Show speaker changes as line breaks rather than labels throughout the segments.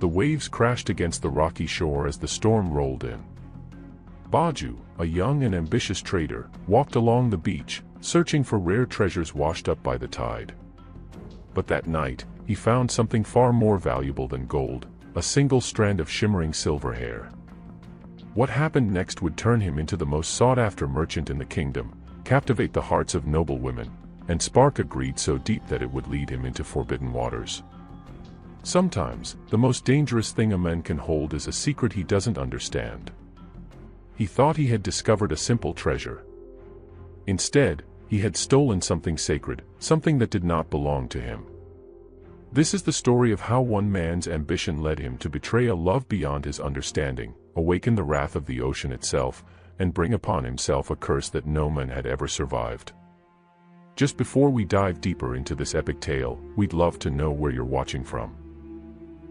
The waves crashed against the rocky shore as the storm rolled in. Baju, a young and ambitious trader, walked along the beach, searching for rare treasures washed up by the tide. But that night, he found something far more valuable than gold, a single strand of shimmering silver hair. What happened next would turn him into the most sought-after merchant in the kingdom, captivate the hearts of noble women, and spark a greed so deep that it would lead him into forbidden waters. Sometimes, the most dangerous thing a man can hold is a secret he doesn't understand. He thought he had discovered a simple treasure. Instead, he had stolen something sacred, something that did not belong to him. This is the story of how one man's ambition led him to betray a love beyond his understanding, awaken the wrath of the ocean itself, and bring upon himself a curse that no man had ever survived. Just before we dive deeper into this epic tale, we'd love to know where you're watching from.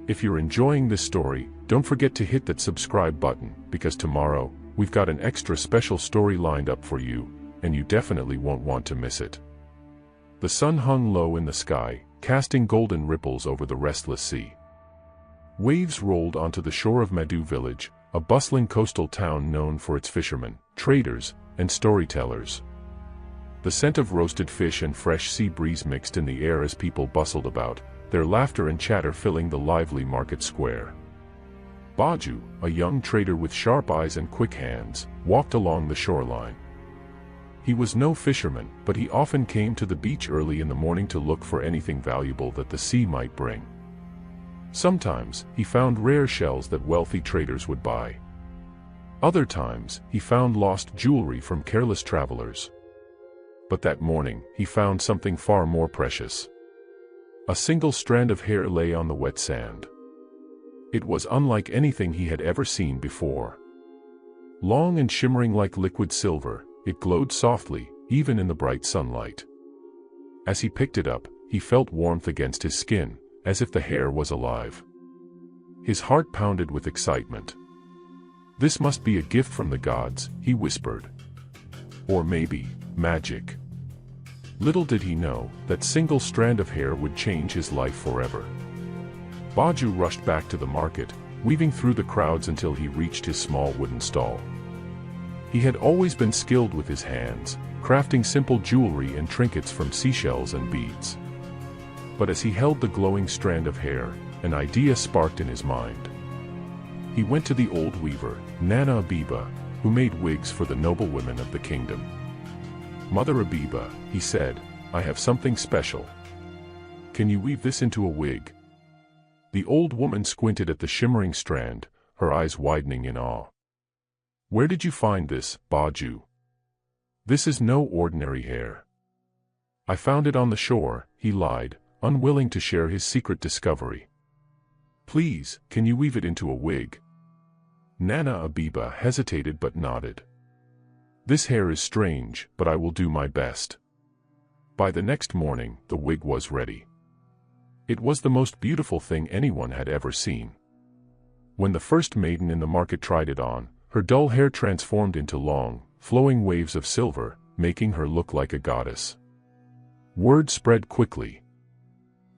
If you're enjoying this story, don't forget to hit that subscribe button, because tomorrow, we've got an extra special story lined up for you, and you definitely won't want to miss it. The sun hung low in the sky, casting golden ripples over the restless sea. Waves rolled onto the shore of Madu village, a bustling coastal town known for its fishermen, traders, and storytellers. The scent of roasted fish and fresh sea breeze mixed in the air as people bustled about, their laughter and chatter filling the lively market square. Baju, a young trader with sharp eyes and quick hands, walked along the shoreline. He was no fisherman, but he often came to the beach early in the morning to look for anything valuable that the sea might bring. Sometimes, he found rare shells that wealthy traders would buy. Other times, he found lost jewelry from careless travelers. But that morning, he found something far more precious. A single strand of hair lay on the wet sand. It was unlike anything he had ever seen before. Long and shimmering like liquid silver, it glowed softly, even in the bright sunlight. As he picked it up, he felt warmth against his skin, as if the hair was alive. His heart pounded with excitement. "This must be a gift from the gods," he whispered. "Or maybe, magic." Little did he know, that single strand of hair would change his life forever. Baju rushed back to the market, weaving through the crowds until he reached his small wooden stall. He had always been skilled with his hands, crafting simple jewelry and trinkets from seashells and beads. But as he held the glowing strand of hair, an idea sparked in his mind. He went to the old weaver, Nana Abiba, who made wigs for the noble women of the kingdom. "Mother Abiba," he said, "I have something special. Can you weave this into a wig?" The old woman squinted at the shimmering strand, her eyes widening in awe. "Where did you find this, Baju?" "This is no ordinary hair. I found it on the shore," he lied, unwilling to share his secret discovery. "Please, can you weave it into a wig?" Nana Abiba hesitated but nodded. "This hair is strange, but I will do my best." By the next morning, the wig was ready. It was the most beautiful thing anyone had ever seen. When the first maiden in the market tried it on, her dull hair transformed into long, flowing waves of silver, making her look like a goddess. Word spread quickly.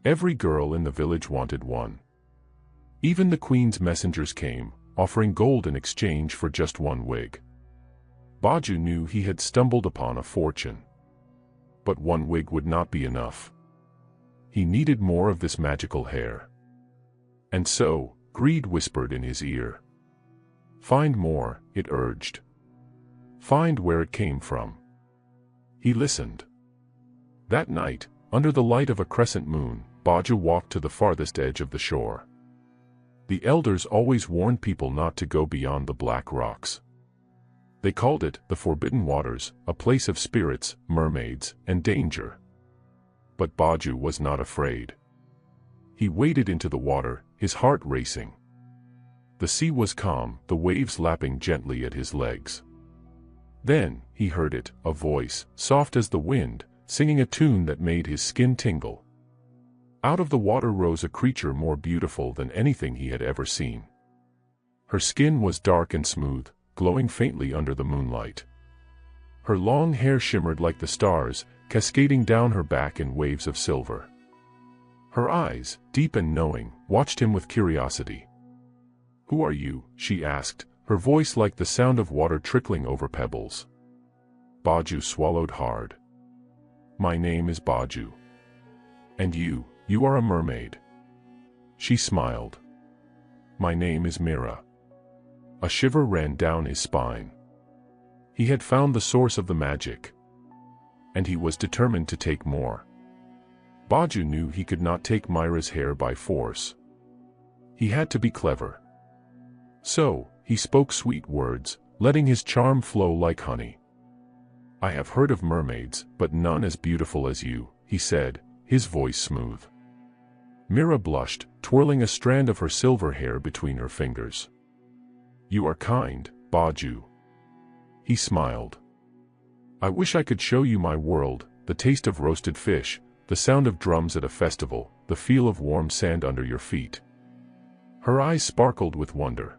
Every girl in the village wanted one. Even the queen's messengers came, offering gold in exchange for just one wig. Baju knew he had stumbled upon a fortune. But one wig would not be enough. He needed more of this magical hair. And so, greed whispered in his ear. "Find more," it urged. "Find where it came from." He listened. That night, under the light of a crescent moon, Baju walked to the farthest edge of the shore. The elders always warned people not to go beyond the black rocks. They called it the Forbidden Waters, a place of spirits, mermaids, and danger. But Baju was not afraid. He waded into the water, his heart racing. The sea was calm, the waves lapping gently at his legs. Then, he heard it, a voice, soft as the wind, singing a tune that made his skin tingle. Out of the water rose a creature more beautiful than anything he had ever seen. Her skin was dark and smooth, glowing faintly under the moonlight. Her long hair shimmered like the stars, cascading down her back in waves of silver. Her eyes, deep and knowing, watched him with curiosity. "Who are you?" she asked, her voice like the sound of water trickling over pebbles. Baju swallowed hard. "My name is Baju." "And you are a mermaid." She smiled. "My name is Mira." A shiver ran down his spine. He had found the source of the magic. And he was determined to take more. Baju knew he could not take Mira's hair by force. He had to be clever. So, he spoke sweet words, letting his charm flow like honey. "I have heard of mermaids, but none as beautiful as you," he said, his voice smooth. Mira blushed, twirling a strand of her silver hair between her fingers. "You are kind, Baju." He smiled. "I wish I could show you my world, the taste of roasted fish, the sound of drums at a festival, the feel of warm sand under your feet." Her eyes sparkled with wonder.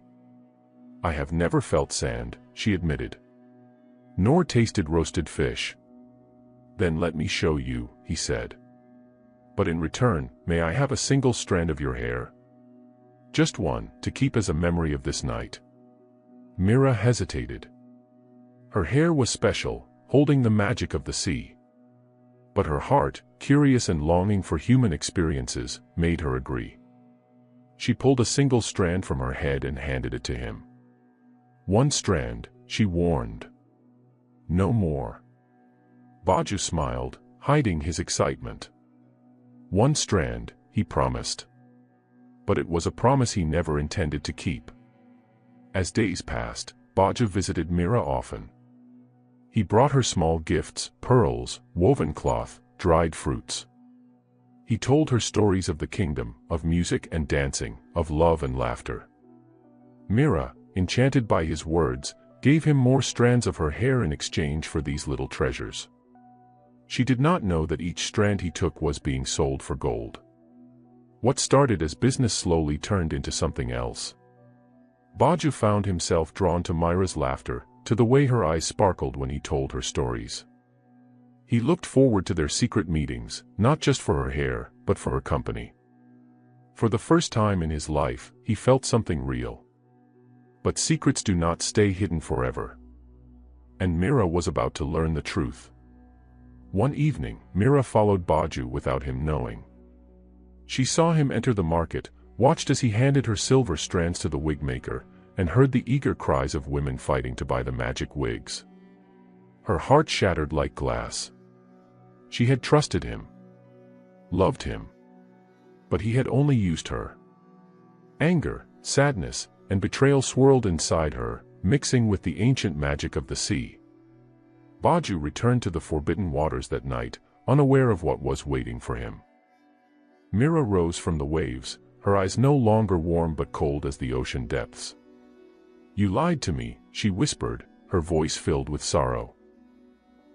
"I have never felt sand," she admitted. "Nor tasted roasted fish." "Then let me show you," he said. "But in return, may I have a single strand of your hair? Just one, to keep as a memory of this night." Mira hesitated. Her hair was special, holding the magic of the sea. But her heart, curious and longing for human experiences, made her agree. She pulled a single strand from her head and handed it to him. "One strand," she warned. "No more." Baju smiled, hiding his excitement. "One strand," he promised. But it was a promise he never intended to keep. As days passed, Baju visited Mira often. He brought her small gifts, pearls, woven cloth, dried fruits. He told her stories of the kingdom, of music and dancing, of love and laughter. Mira, enchanted by his words, gave him more strands of her hair in exchange for these little treasures. She did not know that each strand he took was being sold for gold. What started as business slowly turned into something else. Baju found himself drawn to Mira's laughter, to the way her eyes sparkled when he told her stories. He looked forward to their secret meetings, not just for her hair, but for her company. For the first time in his life, he felt something real. But secrets do not stay hidden forever. And Mira was about to learn the truth. One evening, Mira followed Baju without him knowing. She saw him enter the market, watched as he handed her silver strands to the wig maker, and heard the eager cries of women fighting to buy the magic wigs. Her heart shattered like glass. She had trusted him, loved him. But he had only used her. Anger, sadness, and betrayal swirled inside her, mixing with the ancient magic of the sea. Baju returned to the forbidden waters that night, unaware of what was waiting for him. Mira rose from the waves, her eyes no longer warm but cold as the ocean depths. "You lied to me," she whispered, her voice filled with sorrow.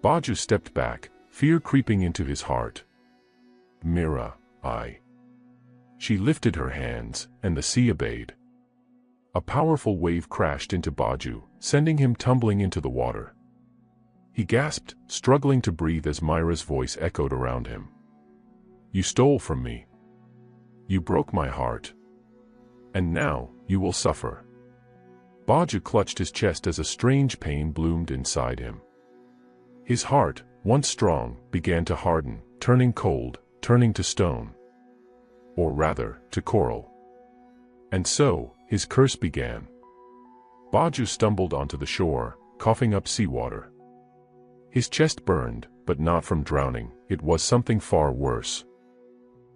Baju stepped back, fear creeping into his heart. "Mira, I..." She lifted her hands, and the sea obeyed. A powerful wave crashed into Baju, sending him tumbling into the water. He gasped, struggling to breathe as Mira's voice echoed around him. "You stole from me. You broke my heart. And now, you will suffer." Baju clutched his chest as a strange pain bloomed inside him. His heart, once strong, began to harden, turning cold, turning to stone. Or rather, to coral. And so, his curse began. Baju stumbled onto the shore, coughing up seawater. His chest burned, but not from drowning, it was something far worse.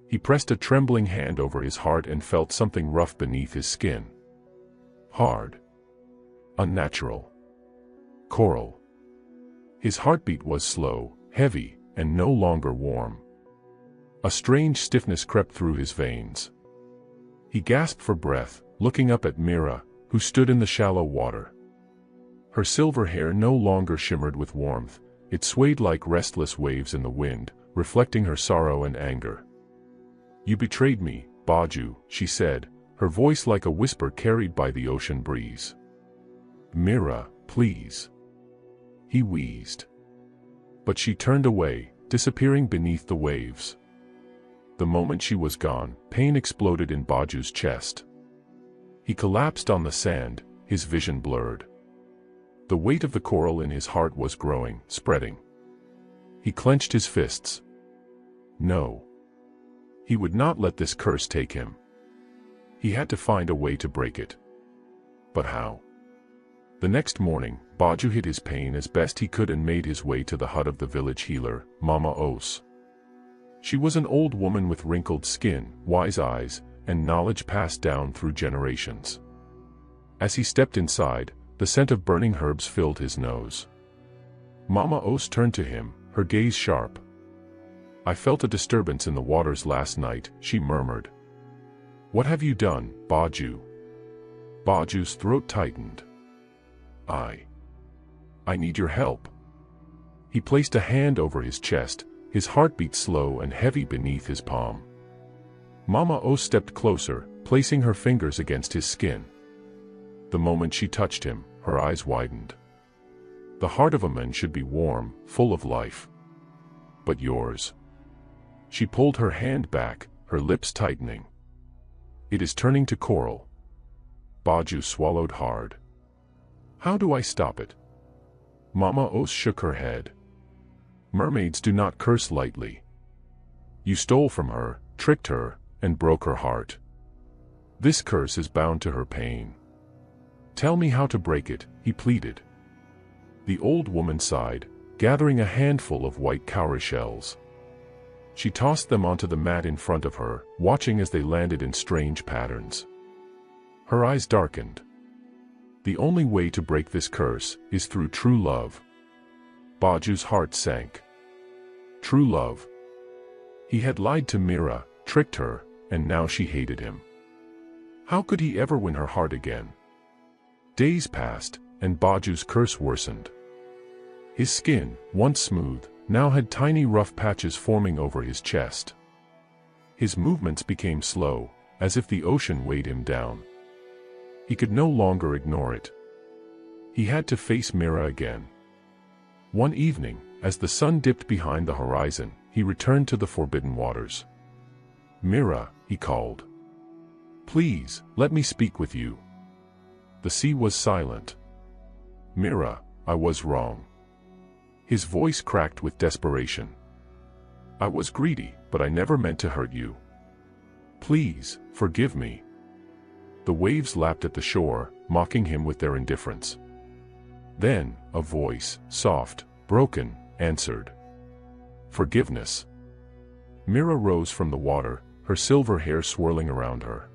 He pressed a trembling hand over his heart and felt something rough beneath his skin. Hard. Unnatural. Coral. His heartbeat was slow, heavy, and no longer warm. A strange stiffness crept through his veins. He gasped for breath, looking up at Mira, who stood in the shallow water. Her silver hair no longer shimmered with warmth, it swayed like restless waves in the wind, reflecting her sorrow and anger. "You betrayed me, Baju," she said, her voice like a whisper carried by the ocean breeze. "Mira, please." He wheezed. But she turned away, disappearing beneath the waves. The moment she was gone, pain exploded in Baju's chest. He collapsed on the sand, his vision blurred. The weight of the coral in his heart was growing, spreading. He clenched his fists. No. He would not let this curse take him. He had to find a way to break it. But how? The next morning, Baju hid his pain as best he could and made his way to the hut of the village healer, Mama Os. She was an old woman with wrinkled skin, wise eyes, and knowledge passed down through generations. As he stepped inside, the scent of burning herbs filled his nose. Mama Os turned to him, her gaze sharp. "I felt a disturbance in the waters last night," she murmured. "What have you done, Baju?" Baju's throat tightened. I need your help." He placed a hand over his chest, his heartbeat slow and heavy beneath his palm. Mama O stepped closer, placing her fingers against his skin. The moment she touched him, her eyes widened. The heart of a man should be warm, full of life. But yours. She pulled her hand back, her lips tightening. "It is turning to coral." Baju swallowed hard. "How do I stop it?" Mama Os shook her head. "Mermaids do not curse lightly. You stole from her, tricked her, and broke her heart. This curse is bound to her pain. Tell me how to break it," he pleaded. The old woman sighed, gathering a handful of white cowrie shells. She tossed them onto the mat in front of her, watching as they landed in strange patterns. Her eyes darkened. "The only way to break this curse is through true love." Baju's heart sank. True love. He had lied to Mira, tricked her, and now she hated him. How could he ever win her heart again? Days passed, and Baju's curse worsened. His skin, once smooth, now had tiny rough patches forming over his chest. His movements became slow, as if the ocean weighed him down. He could no longer ignore it. He had to face Mira again. One evening, as the sun dipped behind the horizon, he returned to the forbidden waters. "Mira," he called. "Please, let me speak with you." The sea was silent. "Mira, I was wrong." His voice cracked with desperation. "I was greedy, but I never meant to hurt you. Please, forgive me." The waves lapped at the shore, mocking him with their indifference. Then, a voice, soft, broken, answered. "Forgiveness." Mira rose from the water, her silver hair swirling around her.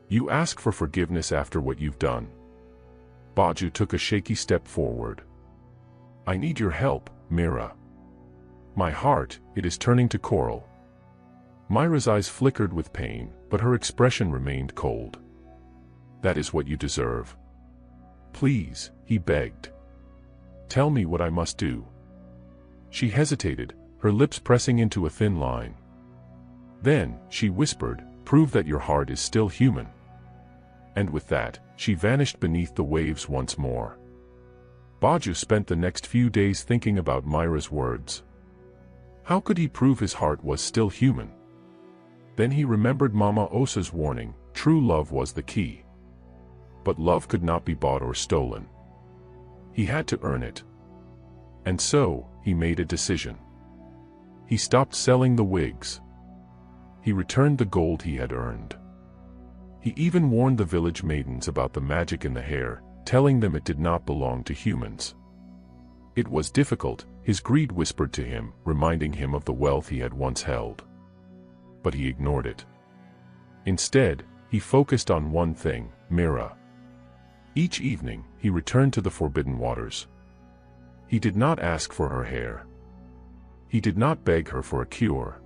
"You ask for forgiveness after what you've done." Baju took a shaky step forward. "I need your help, Mira. My heart, it is turning to coral." Myra's eyes flickered with pain, but her expression remained cold. "That is what you deserve. Please," he begged. "Tell me what I must do." She hesitated, her lips pressing into a thin line. Then, she whispered, "Prove that your heart is still human." And with that, she vanished beneath the waves once more. Baju spent the next few days thinking about Myra's words. How could he prove his heart was still human? Then he remembered Mama Osa's warning, true love was the key. But love could not be bought or stolen. He had to earn it. And so, he made a decision. He stopped selling the wigs. He returned the gold he had earned. He even warned the village maidens about the magic in the hair, telling them it did not belong to humans. It was difficult, his greed whispered to him, reminding him of the wealth he had once held. But he ignored it. Instead, he focused on one thing, Mira. Each evening, he returned to the forbidden waters. He did not ask for her hair. He did not beg her for a cure.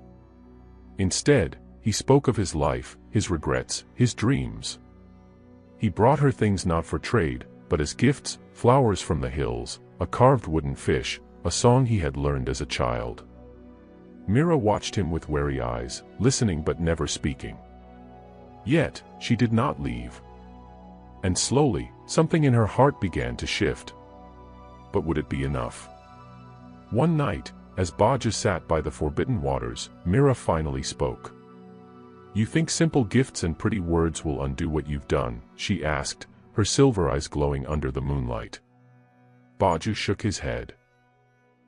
Instead, he spoke of his life, his regrets, his dreams. He brought her things not for trade, but as gifts, flowers from the hills, a carved wooden fish, a song he had learned as a child. Mira watched him with wary eyes, listening but never speaking. Yet, she did not leave. And slowly, something in her heart began to shift. But would it be enough? One night, As Baju sat by the forbidden waters, Mira finally spoke. "You think simple gifts and pretty words will undo what you've done?" she asked, her silver eyes glowing under the moonlight. Baju shook his head.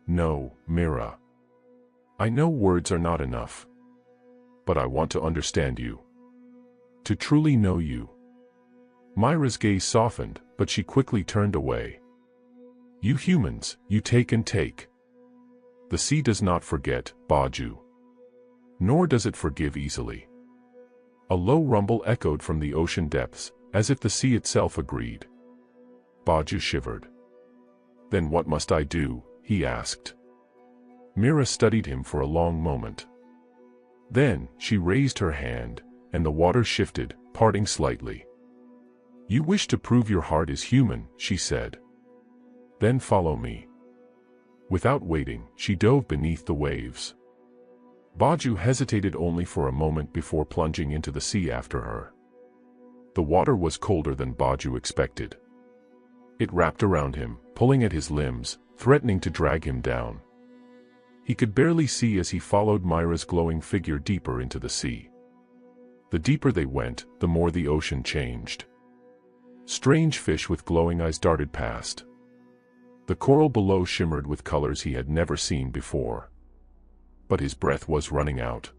"No, Mira. I know words are not enough. But I want to understand you. To truly know you." Mira's gaze softened, but she quickly turned away. "You humans, you take and take. The sea does not forget, Baju. Nor does it forgive easily." A low rumble echoed from the ocean depths, as if the sea itself agreed. Baju shivered. "Then what must I do?" he asked. Mira studied him for a long moment. Then, she raised her hand, and the water shifted, parting slightly. "You wish to prove your heart is human," she said. "Then follow me." Without waiting, she dove beneath the waves. Baju hesitated only for a moment before plunging into the sea after her. The water was colder than Baju expected. It wrapped around him, pulling at his limbs, threatening to drag him down. He could barely see as he followed Mira's glowing figure deeper into the sea. The deeper they went, the more the ocean changed. Strange fish with glowing eyes darted past. The coral below shimmered with colors he had never seen before. But his breath was running out.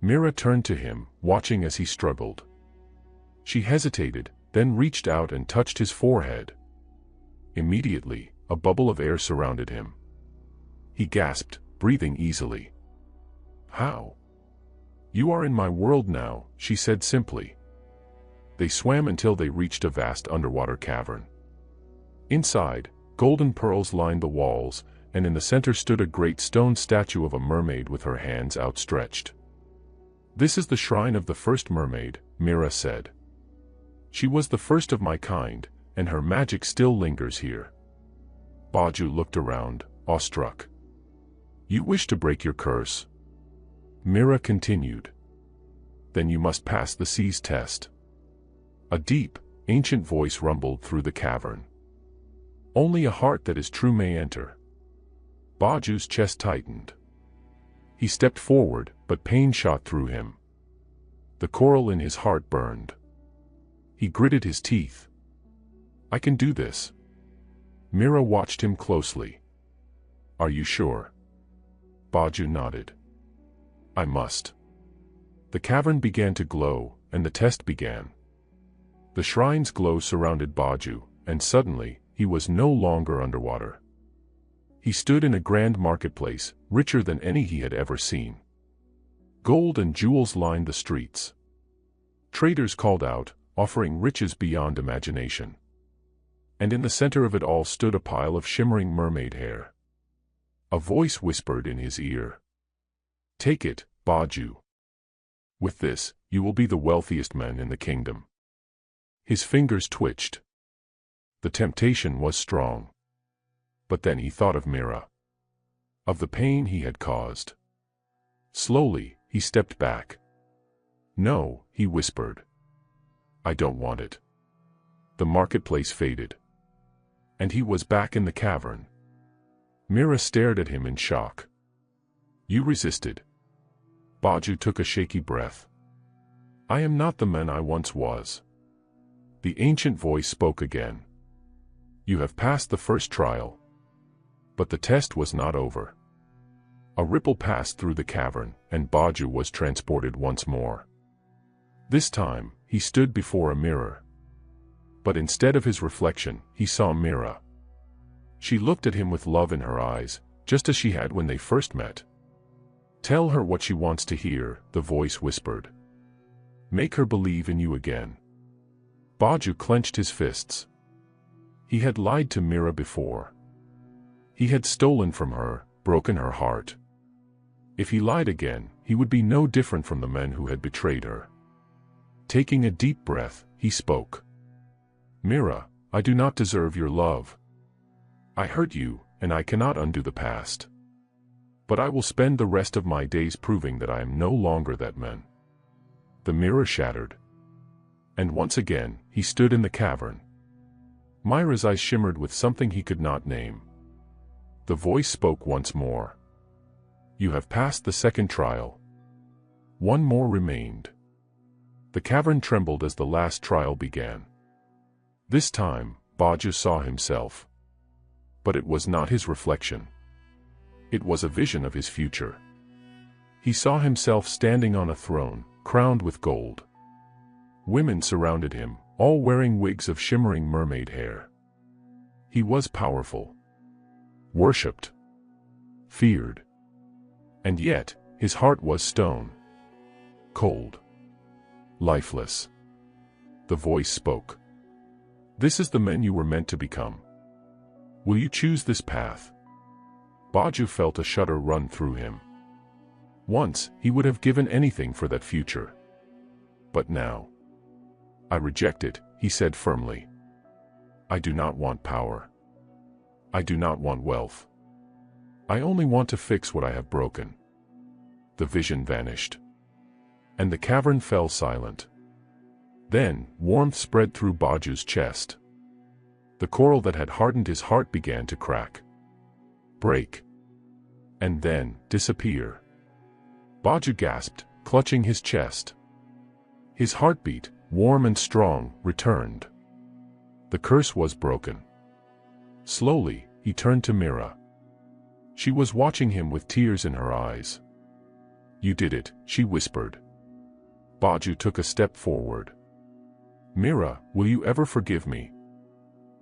Mira turned to him, watching as he struggled. She hesitated, then reached out and touched his forehead. Immediately, a bubble of air surrounded him. He gasped, breathing easily. "How?" "You are in my world now," she said simply. They swam until they reached a vast underwater cavern. Inside, golden pearls lined the walls, and in the center stood a great stone statue of a mermaid with her hands outstretched. "This is the shrine of the first mermaid," Mira said. "She was the first of my kind, and her magic still lingers here." Baju looked around, awestruck. "You wish to break your curse?" Mira continued. "Then you must pass the sea's test." A deep, ancient voice rumbled through the cavern. "Only a heart that is true may enter." Baju's chest tightened. He stepped forward, but pain shot through him. The coral in his heart burned. He gritted his teeth. "I can do this." Mira watched him closely. "Are you sure?" Baju nodded. "I must." The cavern began to glow, and the test began. The shrine's glow surrounded Baju, and suddenly, he was no longer underwater. He stood in a grand marketplace, richer than any he had ever seen. Gold and jewels lined the streets. Traders called out, offering riches beyond imagination. And in the center of it all stood a pile of shimmering mermaid hair. A voice whispered in his ear. "Take it, Baju. With this, you will be the wealthiest man in the kingdom." His fingers twitched. The temptation was strong. But then he thought of Mira. Of the pain he had caused. Slowly, he stepped back. "No," he whispered. "I don't want it." The marketplace faded. And he was back in the cavern. Mira stared at him in shock. "You resisted." Baju took a shaky breath. "I am not the man I once was." The ancient voice spoke again. "You have passed the first trial." But the test was not over. A ripple passed through the cavern, and Baju was transported once more. This time, he stood before a mirror. But instead of his reflection, he saw Mira. She looked at him with love in her eyes, just as she had when they first met. "Tell her what she wants to hear," the voice whispered. "Make her believe in you again." Baju clenched his fists. He had lied to Mira before. He had stolen from her, broken her heart. If he lied again, he would be no different from the men who had betrayed her. Taking a deep breath, he spoke. "Mira, I do not deserve your love. I hurt you, and I cannot undo the past. But I will spend the rest of my days proving that I am no longer that man." The mirror shattered. And once again, he stood in the cavern. Mira's eyes shimmered with something he could not name. The voice spoke once more. You have passed the second trial. One more remained. The cavern trembled as the last trial began. This time, Baju saw himself. But it was not his reflection. It was a vision of his future. He saw himself standing on a throne, crowned with gold. Women surrounded him, all wearing wigs of shimmering mermaid hair. He was powerful, worshipped, feared. And yet, his heart was stone. Cold. Lifeless. The voice spoke. This is the man you were meant to become. Will you choose this path? Baju felt a shudder run through him. Once, he would have given anything for that future. But now, I reject it, he said firmly. I do not want power. I do not want wealth. I only want to fix what I have broken. The vision vanished. And the cavern fell silent. Then, warmth spread through Baju's chest. The coral that had hardened his heart began to crack, break, and then disappear. Baju gasped, clutching his chest. His heartbeat, warm and strong, returned. The curse was broken. Slowly, he turned to Mira. She was watching him with tears in her eyes. You did it, she whispered. Baju took a step forward. Mira, will you ever forgive me?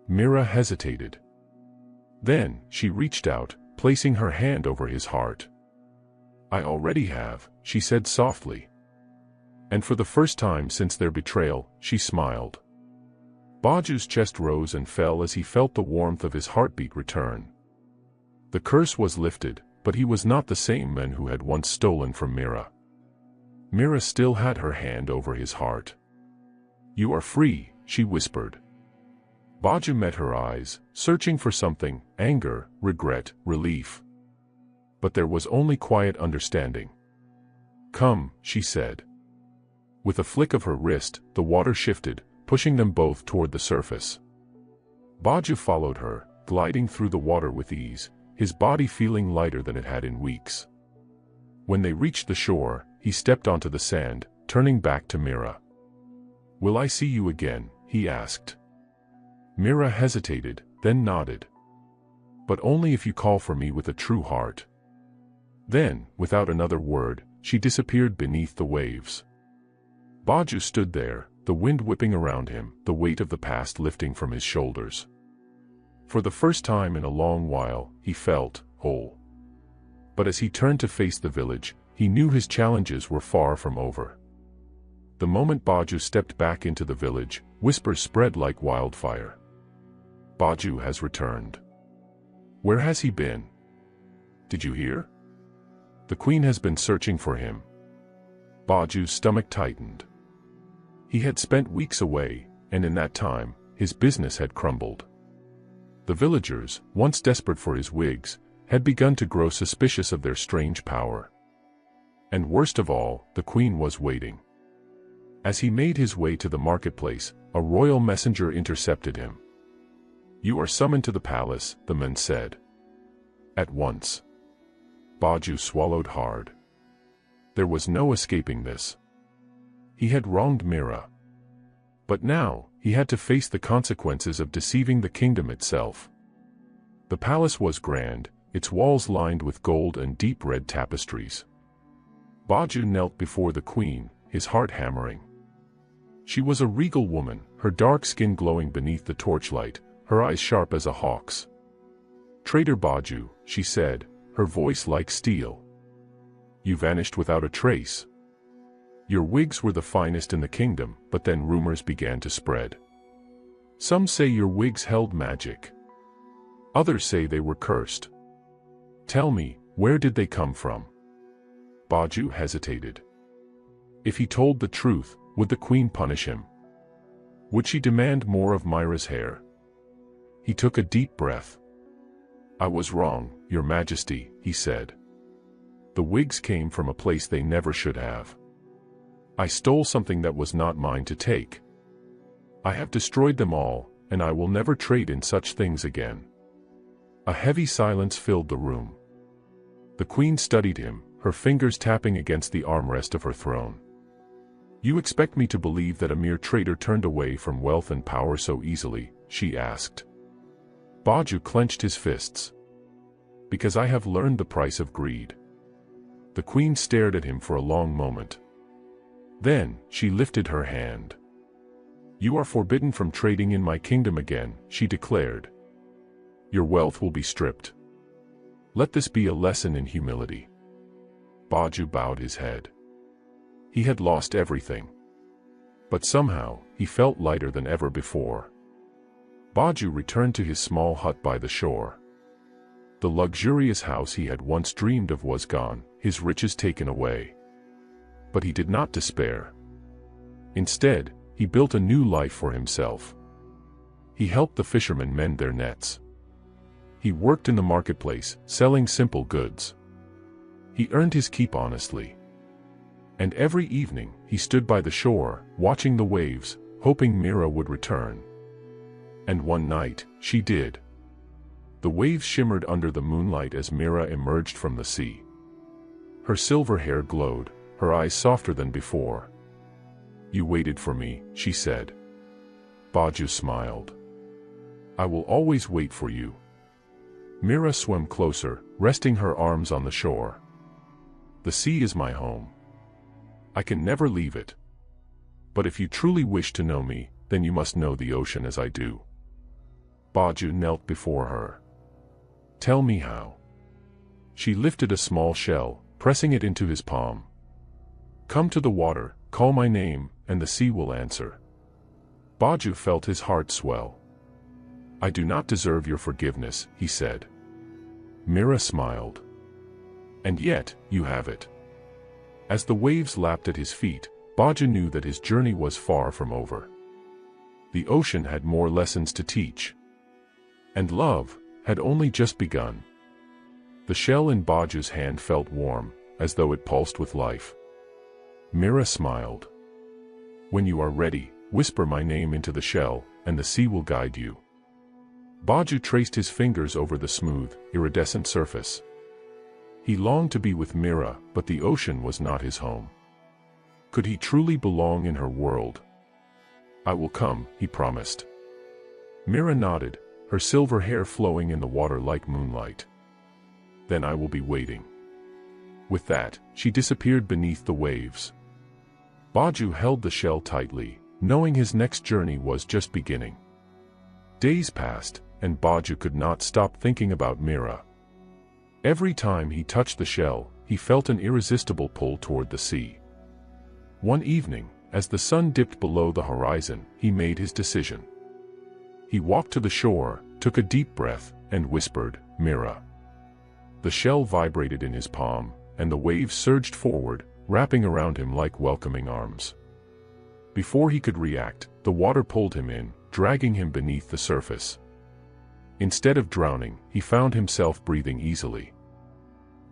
Mira hesitated. Then, she reached out, placing her hand over his heart. I already have, she said softly. And for the first time since their betrayal, she smiled. Baju's chest rose and fell as he felt the warmth of his heartbeat return. The curse was lifted, but he was not the same man who had once stolen from Mira. Mira still had her hand over his heart. You are free, she whispered. Baju met her eyes, searching for something, anger, regret, relief. But there was only quiet understanding. Come, she said. With a flick of her wrist, the water shifted, pushing them both toward the surface. Baju followed her, gliding through the water with ease, his body feeling lighter than it had in weeks. When they reached the shore, he stepped onto the sand, turning back to Mira. Will I see you again? He asked. Mira hesitated, then nodded. But only if you call for me with a true heart. Then, without another word, she disappeared beneath the waves. Baju stood there, the wind whipping around him, the weight of the past lifting from his shoulders. For the first time in a long while, he felt whole. But as he turned to face the village, he knew his challenges were far from over. The moment Baju stepped back into the village, whispers spread like wildfire. Baju has returned. Where has he been? Did you hear? The queen has been searching for him. Baju's stomach tightened. He had spent weeks away, and in that time, his business had crumbled. The villagers, once desperate for his wigs, had begun to grow suspicious of their strange power. And worst of all, the queen was waiting. As he made his way to the marketplace, a royal messenger intercepted him. You are summoned to the palace, the man said. At once. Baju swallowed hard. There was no escaping this. He had wronged Mira. But now, he had to face the consequences of deceiving the kingdom itself. The palace was grand, its walls lined with gold and deep red tapestries. Baju knelt before the queen, his heart hammering. She was a regal woman, her dark skin glowing beneath the torchlight, her eyes sharp as a hawk's. Traitor Baju, she said, her voice like steel. You vanished without a trace. Your wigs were the finest in the kingdom, but then rumors began to spread. Some say your wigs held magic. Others say they were cursed. Tell me, where did they come from? Baju hesitated. If he told the truth, would the queen punish him? Would she demand more of Myra's hair? He took a deep breath. I was wrong, Your Majesty, he said. The wigs came from a place they never should have. I stole something that was not mine to take. I have destroyed them all, and I will never trade in such things again. A heavy silence filled the room. The queen studied him, her fingers tapping against the armrest of her throne. "You expect me to believe that a mere traitor turned away from wealth and power so easily?" she asked. Baju clenched his fists. "Because I have learned the price of greed." The queen stared at him for a long moment. Then, she lifted her hand. "You are forbidden from trading in my kingdom again," she declared. "Your wealth will be stripped. Let this be a lesson in humility." Baju bowed his head. He had lost everything. But somehow, he felt lighter than ever before. Baju returned to his small hut by the shore. The luxurious house he had once dreamed of was gone, his riches taken away. But he did not despair. Instead, he built a new life for himself. He helped the fishermen mend their nets. He worked in the marketplace, selling simple goods. He earned his keep honestly. And every evening, he stood by the shore, watching the waves, hoping Mira would return. And one night, she did. The waves shimmered under the moonlight as Mira emerged from the sea. Her silver hair glowed, her eyes softer than before. "You waited for me," she said. Baju smiled. "I will always wait for you." Mira swam closer, resting her arms on the shore. "The sea is my home. I can never leave it. But if you truly wish to know me, then you must know the ocean as I do." Baju knelt before her. "Tell me how." She lifted a small shell, pressing it into his palm. "Come to the water, call my name, and the sea will answer." Baju felt his heart swell. "I do not deserve your forgiveness," he said. Mira smiled. "And yet, you have it." As the waves lapped at his feet, Baju knew that his journey was far from over. The ocean had more lessons to teach. And love had only just begun. The shell in Baju's hand felt warm, as though it pulsed with life. Mira smiled. "When you are ready, whisper my name into the shell, and the sea will guide you." Baju traced his fingers over the smooth, iridescent surface. He longed to be with Mira, but the ocean was not his home. Could he truly belong in her world? "I will come," he promised. Mira nodded, her silver hair flowing in the water like moonlight. "Then I will be waiting." With that, she disappeared beneath the waves. Baju held the shell tightly, knowing his next journey was just beginning. Days passed, and Baju could not stop thinking about Mira. Every time he touched the shell, he felt an irresistible pull toward the sea. One evening, as the sun dipped below the horizon, he made his decision. He walked to the shore, took a deep breath, and whispered, "Mira." The shell vibrated in his palm, and the waves surged forward, wrapping around him like welcoming arms. Before he could react, the water pulled him in, dragging him beneath the surface. Instead of drowning, he found himself breathing easily.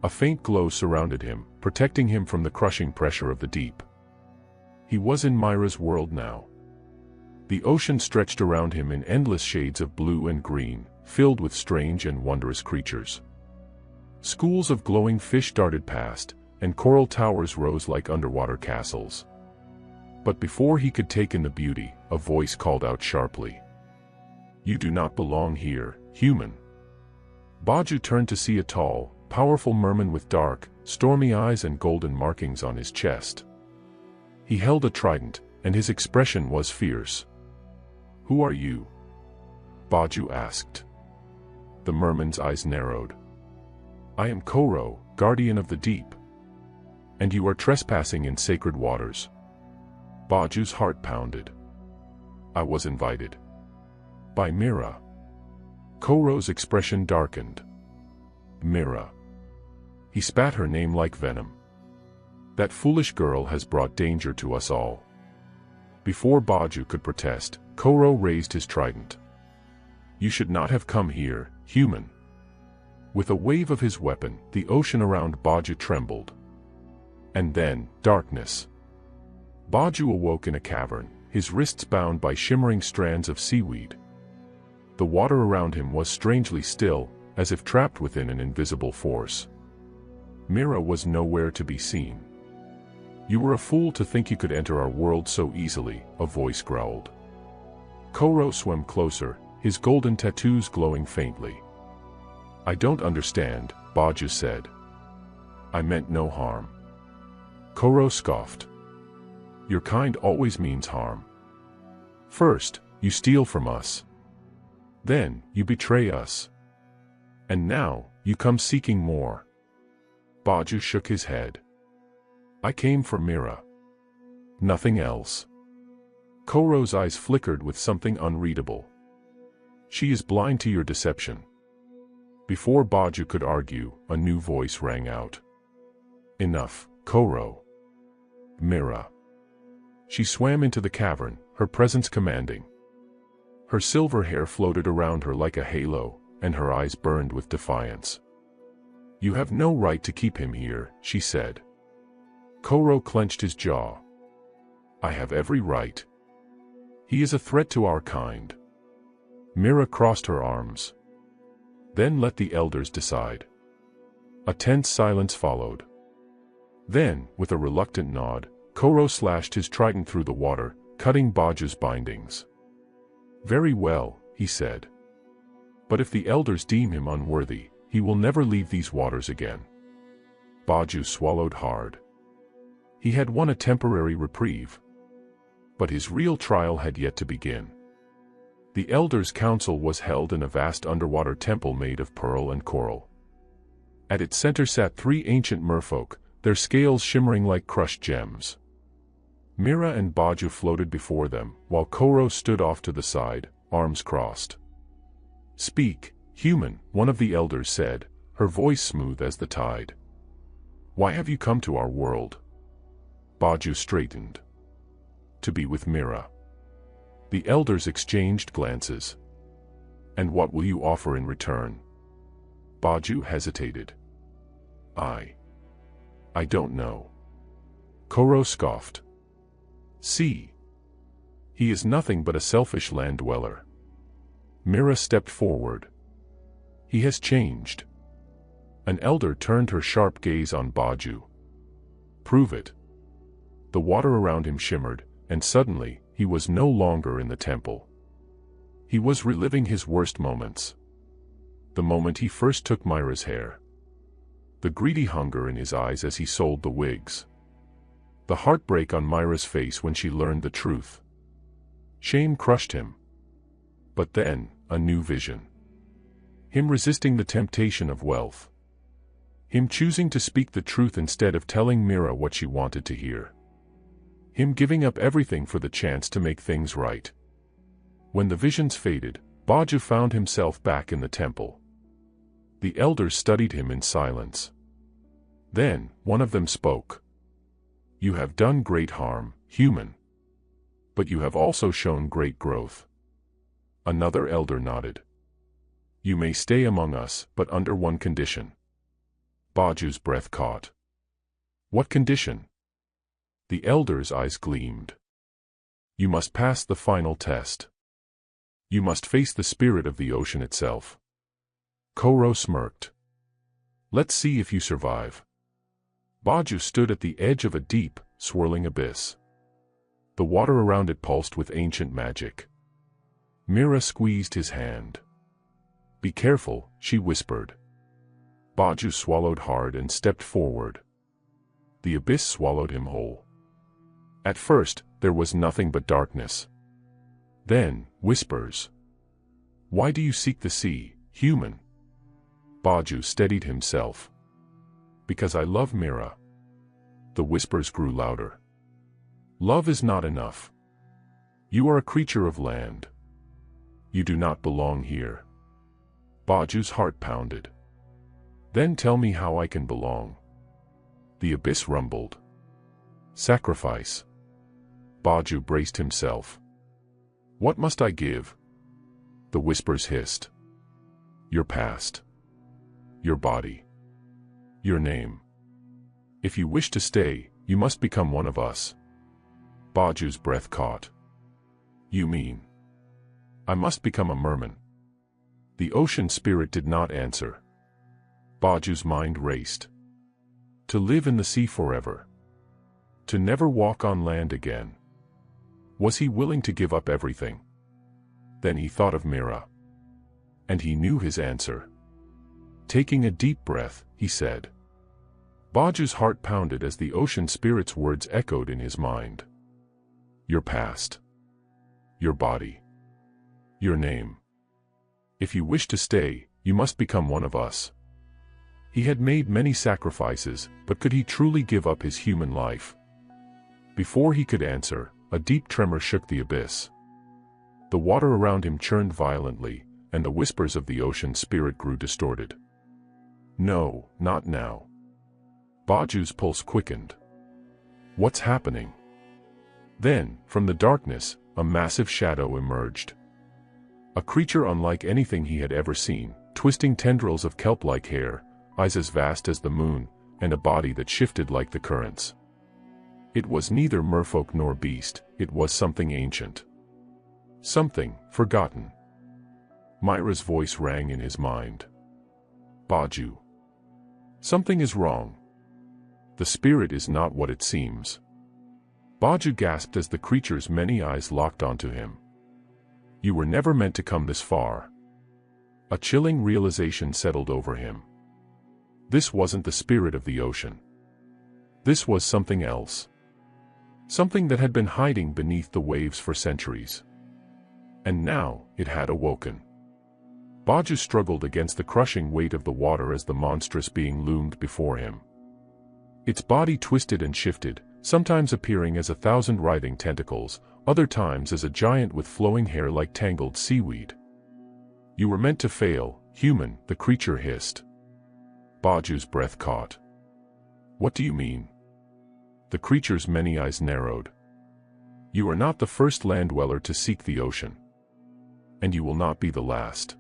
A faint glow surrounded him, protecting him from the crushing pressure of the deep. He was in Mira's world now. The ocean stretched around him in endless shades of blue and green, filled with strange and wondrous creatures. Schools of glowing fish darted past, and coral towers rose like underwater castles. But before he could take in the beauty, a voice called out sharply, "You do not belong here, human." Baju turned to see a tall, powerful merman with dark, stormy eyes and golden markings on his chest. He held a trident, and his expression was fierce. "Who are you?" Baju asked. The merman's eyes narrowed. "I am Koro, guardian of the deep. And you are trespassing in sacred waters." Baju's heart pounded. "I was invited." "By Mira." Koro's expression darkened. "Mira." He spat her name like venom. "That foolish girl has brought danger to us all." Before Baju could protest, Koro raised his trident. "You should not have come here, human." With a wave of his weapon, the ocean around Baju trembled. And then, darkness. Baju awoke in a cavern, his wrists bound by shimmering strands of seaweed. The water around him was strangely still, as if trapped within an invisible force. Mira was nowhere to be seen. "You were a fool to think you could enter our world so easily," a voice growled. Koro swam closer, his golden tattoos glowing faintly. "I don't understand," Baju said. "I meant no harm." Koro scoffed. "Your kind always means harm. First, you steal from us. Then, you betray us. And now, you come seeking more." Baju shook his head. "I came for Mira. Nothing else." Koro's eyes flickered with something unreadable. "She is blind to your deception." Before Baju could argue, a new voice rang out. "Enough, Koro. Mira." She swam into the cavern, her presence commanding. Her silver hair floated around her like a halo, and her eyes burned with defiance. "You have no right to keep him here," she said. Koro clenched his jaw. "I have every right. He is a threat to our kind." Mira crossed her arms. "Then let the elders decide." A tense silence followed. Then, with a reluctant nod, Koro slashed his trident through the water, cutting Baju's bindings. "Very well," he said. "But if the elders deem him unworthy, he will never leave these waters again." Baju swallowed hard. He had won a temporary reprieve. But his real trial had yet to begin. The elders' council was held in a vast underwater temple made of pearl and coral. At its center sat 3 ancient merfolk, their scales shimmering like crushed gems. Mira and Baju floated before them, while Koro stood off to the side, arms crossed. "Speak, human," one of the elders said, her voice smooth as the tide. "Why have you come to our world?" Baju straightened. "To be with Mira." The elders exchanged glances. "And what will you offer in return?" Baju hesitated. I don't know." Koro scoffed. "See. He is nothing but a selfish land dweller." Mira stepped forward. "He has changed." An elder turned her sharp gaze on Baju. "Prove it." The water around him shimmered, and suddenly, he was no longer in the temple. He was reliving his worst moments. The moment he first took Myra's hair. The greedy hunger in his eyes as he sold the wigs. The heartbreak on Myra's face when she learned the truth. Shame crushed him. But then, a new vision. Him resisting the temptation of wealth. Him choosing to speak the truth instead of telling Mira what she wanted to hear. Him giving up everything for the chance to make things right. When the visions faded, Baju found himself back in the temple. The elders studied him in silence. Then, one of them spoke. "You have done great harm, human. But you have also shown great growth." Another elder nodded. "You may stay among us, but under one condition." Baju's breath caught. "What condition?" The elder's eyes gleamed. "You must pass the final test. You must face the spirit of the ocean itself." Koro smirked. "Let's see if you survive." Baju stood at the edge of a deep, swirling abyss. The water around it pulsed with ancient magic. Mira squeezed his hand. "Be careful," she whispered. Baju swallowed hard and stepped forward. The abyss swallowed him whole. At first, there was nothing but darkness. Then, whispers. "Why do you seek the sea, human?" Baju steadied himself. "Because I love Mira." The whispers grew louder. "Love is not enough. You are a creature of land. You do not belong here." Baju's heart pounded. "Then tell me how I can belong." The abyss rumbled. "Sacrifice." Baju braced himself. "What must I give?" The whispers hissed. "Your past. Your body. Your name. If you wish to stay, you must become one of us." Baju's breath caught. "You mean I must become a merman?" The ocean spirit did not answer. Baju's mind raced. To live in the sea forever. To never walk on land again. Was he willing to give up everything? Then he thought of Mira. And he knew his answer. Taking a deep breath, he said. Baju's heart pounded as the ocean spirit's words echoed in his mind. Your past. Your body. Your name. If you wish to stay, you must become one of us. He had made many sacrifices, but could he truly give up his human life? Before he could answer, a deep tremor shook the abyss. The water around him churned violently, and the whispers of the ocean spirit grew distorted. No, not now. Baju's pulse quickened. What's happening? Then, from the darkness, a massive shadow emerged. A creature unlike anything he had ever seen, twisting tendrils of kelp-like hair, eyes as vast as the moon, and a body that shifted like the currents. It was neither merfolk nor beast, it was something ancient. Something forgotten. Myra's voice rang in his mind. Baju. Something is wrong. The spirit is not what it seems. Baju gasped as the creature's many eyes locked onto him. You were never meant to come this far. A chilling realization settled over him. This wasn't the spirit of the ocean. This was something else. Something that had been hiding beneath the waves for centuries. And now, it had awoken. Baju struggled against the crushing weight of the water as the monstrous being loomed before him. Its body twisted and shifted, sometimes appearing as 1,000 writhing tentacles, other times as a giant with flowing hair like tangled seaweed. You were meant to fail, human, the creature hissed. Baju's breath caught. What do you mean? The creature's many eyes narrowed. You are not the first land dweller to seek the ocean. And you will not be the last.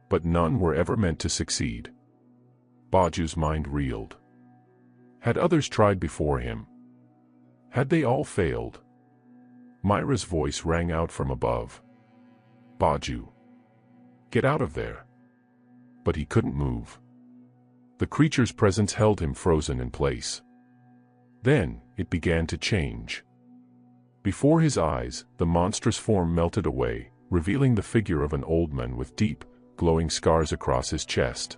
But none were ever meant to succeed. Baju's mind reeled. Had others tried before him? Had they all failed? Myra's voice rang out from above. Baju. Get out of there. But he couldn't move. The creature's presence held him frozen in place. Then, it began to change. Before his eyes, the monstrous form melted away, revealing the figure of an old man with deep, glowing scars across his chest.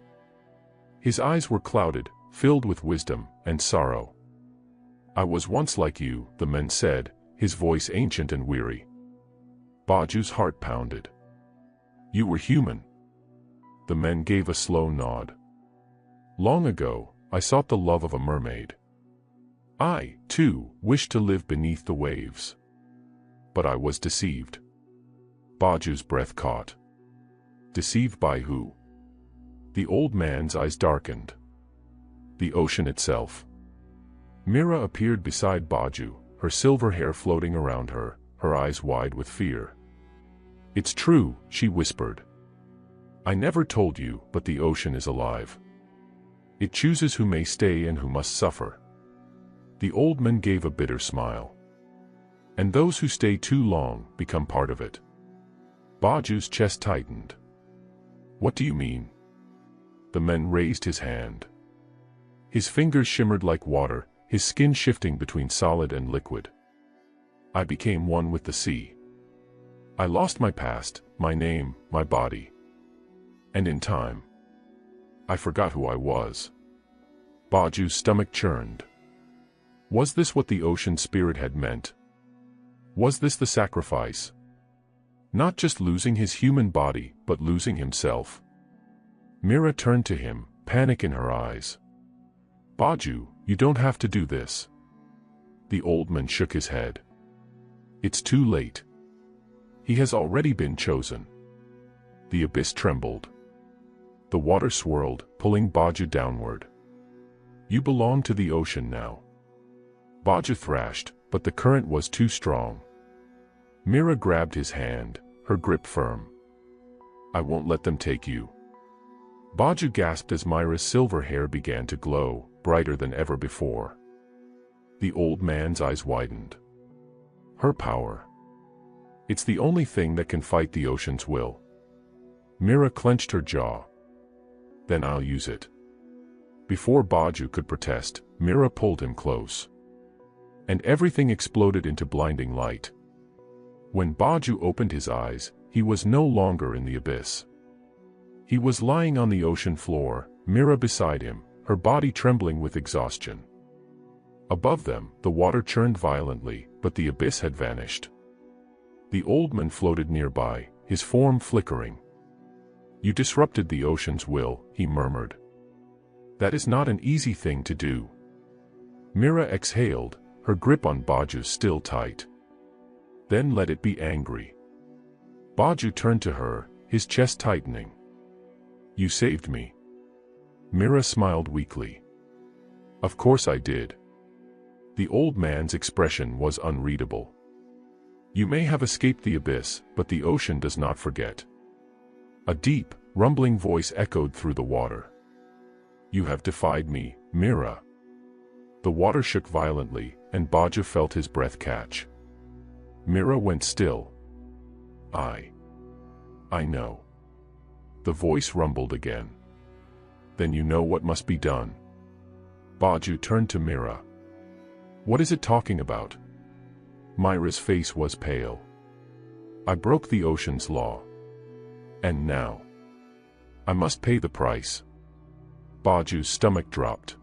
His eyes were clouded, filled with wisdom and sorrow. I was once like you, the man said, his voice ancient and weary. Baju's heart pounded. You were human. The man gave a slow nod. Long ago, I sought the love of a mermaid. I, too, wished to live beneath the waves. But I was deceived. Baju's breath caught. Deceived by who? The old man's eyes darkened. The ocean itself. Mira appeared beside Baju, her silver hair floating around her, her eyes wide with fear. It's true, she whispered. I never told you, but the ocean is alive. It chooses who may stay and who must suffer. The old man gave a bitter smile. And those who stay too long become part of it. Baju's chest tightened. What do you mean? The man raised his hand. His fingers shimmered like water, his skin shifting between solid and liquid. I became one with the sea. I lost my past, my name, my body. And in time, I forgot who I was. Baju's stomach churned. Was this what the ocean spirit had meant? Was this the sacrifice? Not just losing his human body, but losing himself. Mira turned to him, panic in her eyes. Baju, you don't have to do this. The old man shook his head. It's too late. He has already been chosen. The abyss trembled. The water swirled, pulling Baju downward. You belong to the ocean now. Baju thrashed, but the current was too strong. Mira grabbed his hand, her grip firm. I won't let them take you. Baju gasped as Myra's silver hair began to glow, brighter than ever before. The old man's eyes widened. Her power. It's the only thing that can fight the ocean's will. Mira clenched her jaw. Then I'll use it. Before Baju could protest, Mira pulled him close. And everything exploded into blinding light. When Baju opened his eyes, he was no longer in the abyss. He was lying on the ocean floor, Mira beside him, her body trembling with exhaustion. Above them, the water churned violently, but the abyss had vanished. The old man floated nearby, his form flickering. "You disrupted the ocean's will," he murmured. "That is not an easy thing to do." Mira exhaled, her grip on Baju still tight. "Then let it be angry." Baju turned to her, his chest tightening. "You saved me." Mira smiled weakly. "Of course I did." The old man's expression was unreadable. "You may have escaped the abyss, but the ocean does not forget." A deep, rumbling voice echoed through the water. "You have defied me, Mira." The water shook violently, and Baju felt his breath catch. Mira went still. I know." The voice rumbled again. "Then you know what must be done." Baju turned to Mira. "What is it talking about?" Mira's face was pale. "I broke the ocean's law. And now I must pay the price." Baju's stomach dropped.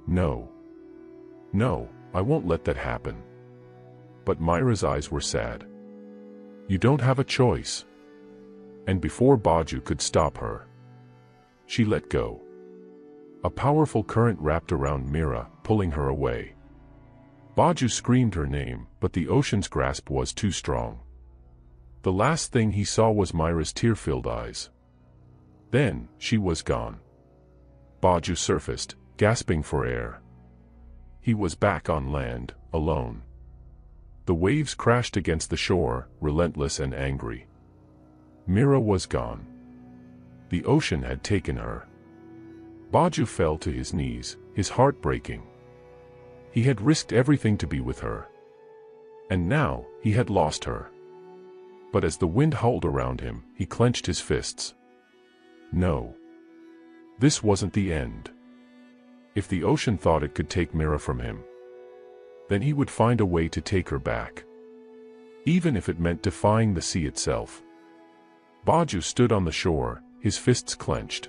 No, I won't let that happen." But Mira's eyes were sad. "You don't have a choice." And before Baju could stop her, she let go. A powerful current wrapped around Mira, pulling her away. Baju screamed her name, but the ocean's grasp was too strong. The last thing he saw was Mira's tear-filled eyes. Then, she was gone. Baju surfaced, gasping for air. He was back on land, alone. The waves crashed against the shore, relentless and angry. Mira was gone. The ocean had taken her. Baju fell to his knees, his heart breaking. He had risked everything to be with her. And now, he had lost her. But as the wind howled around him, he clenched his fists. No. This wasn't the end. If the ocean thought it could take Mira from him, then he would find a way to take her back. Even if it meant defying the sea itself. Baju stood on the shore, his fists clenched.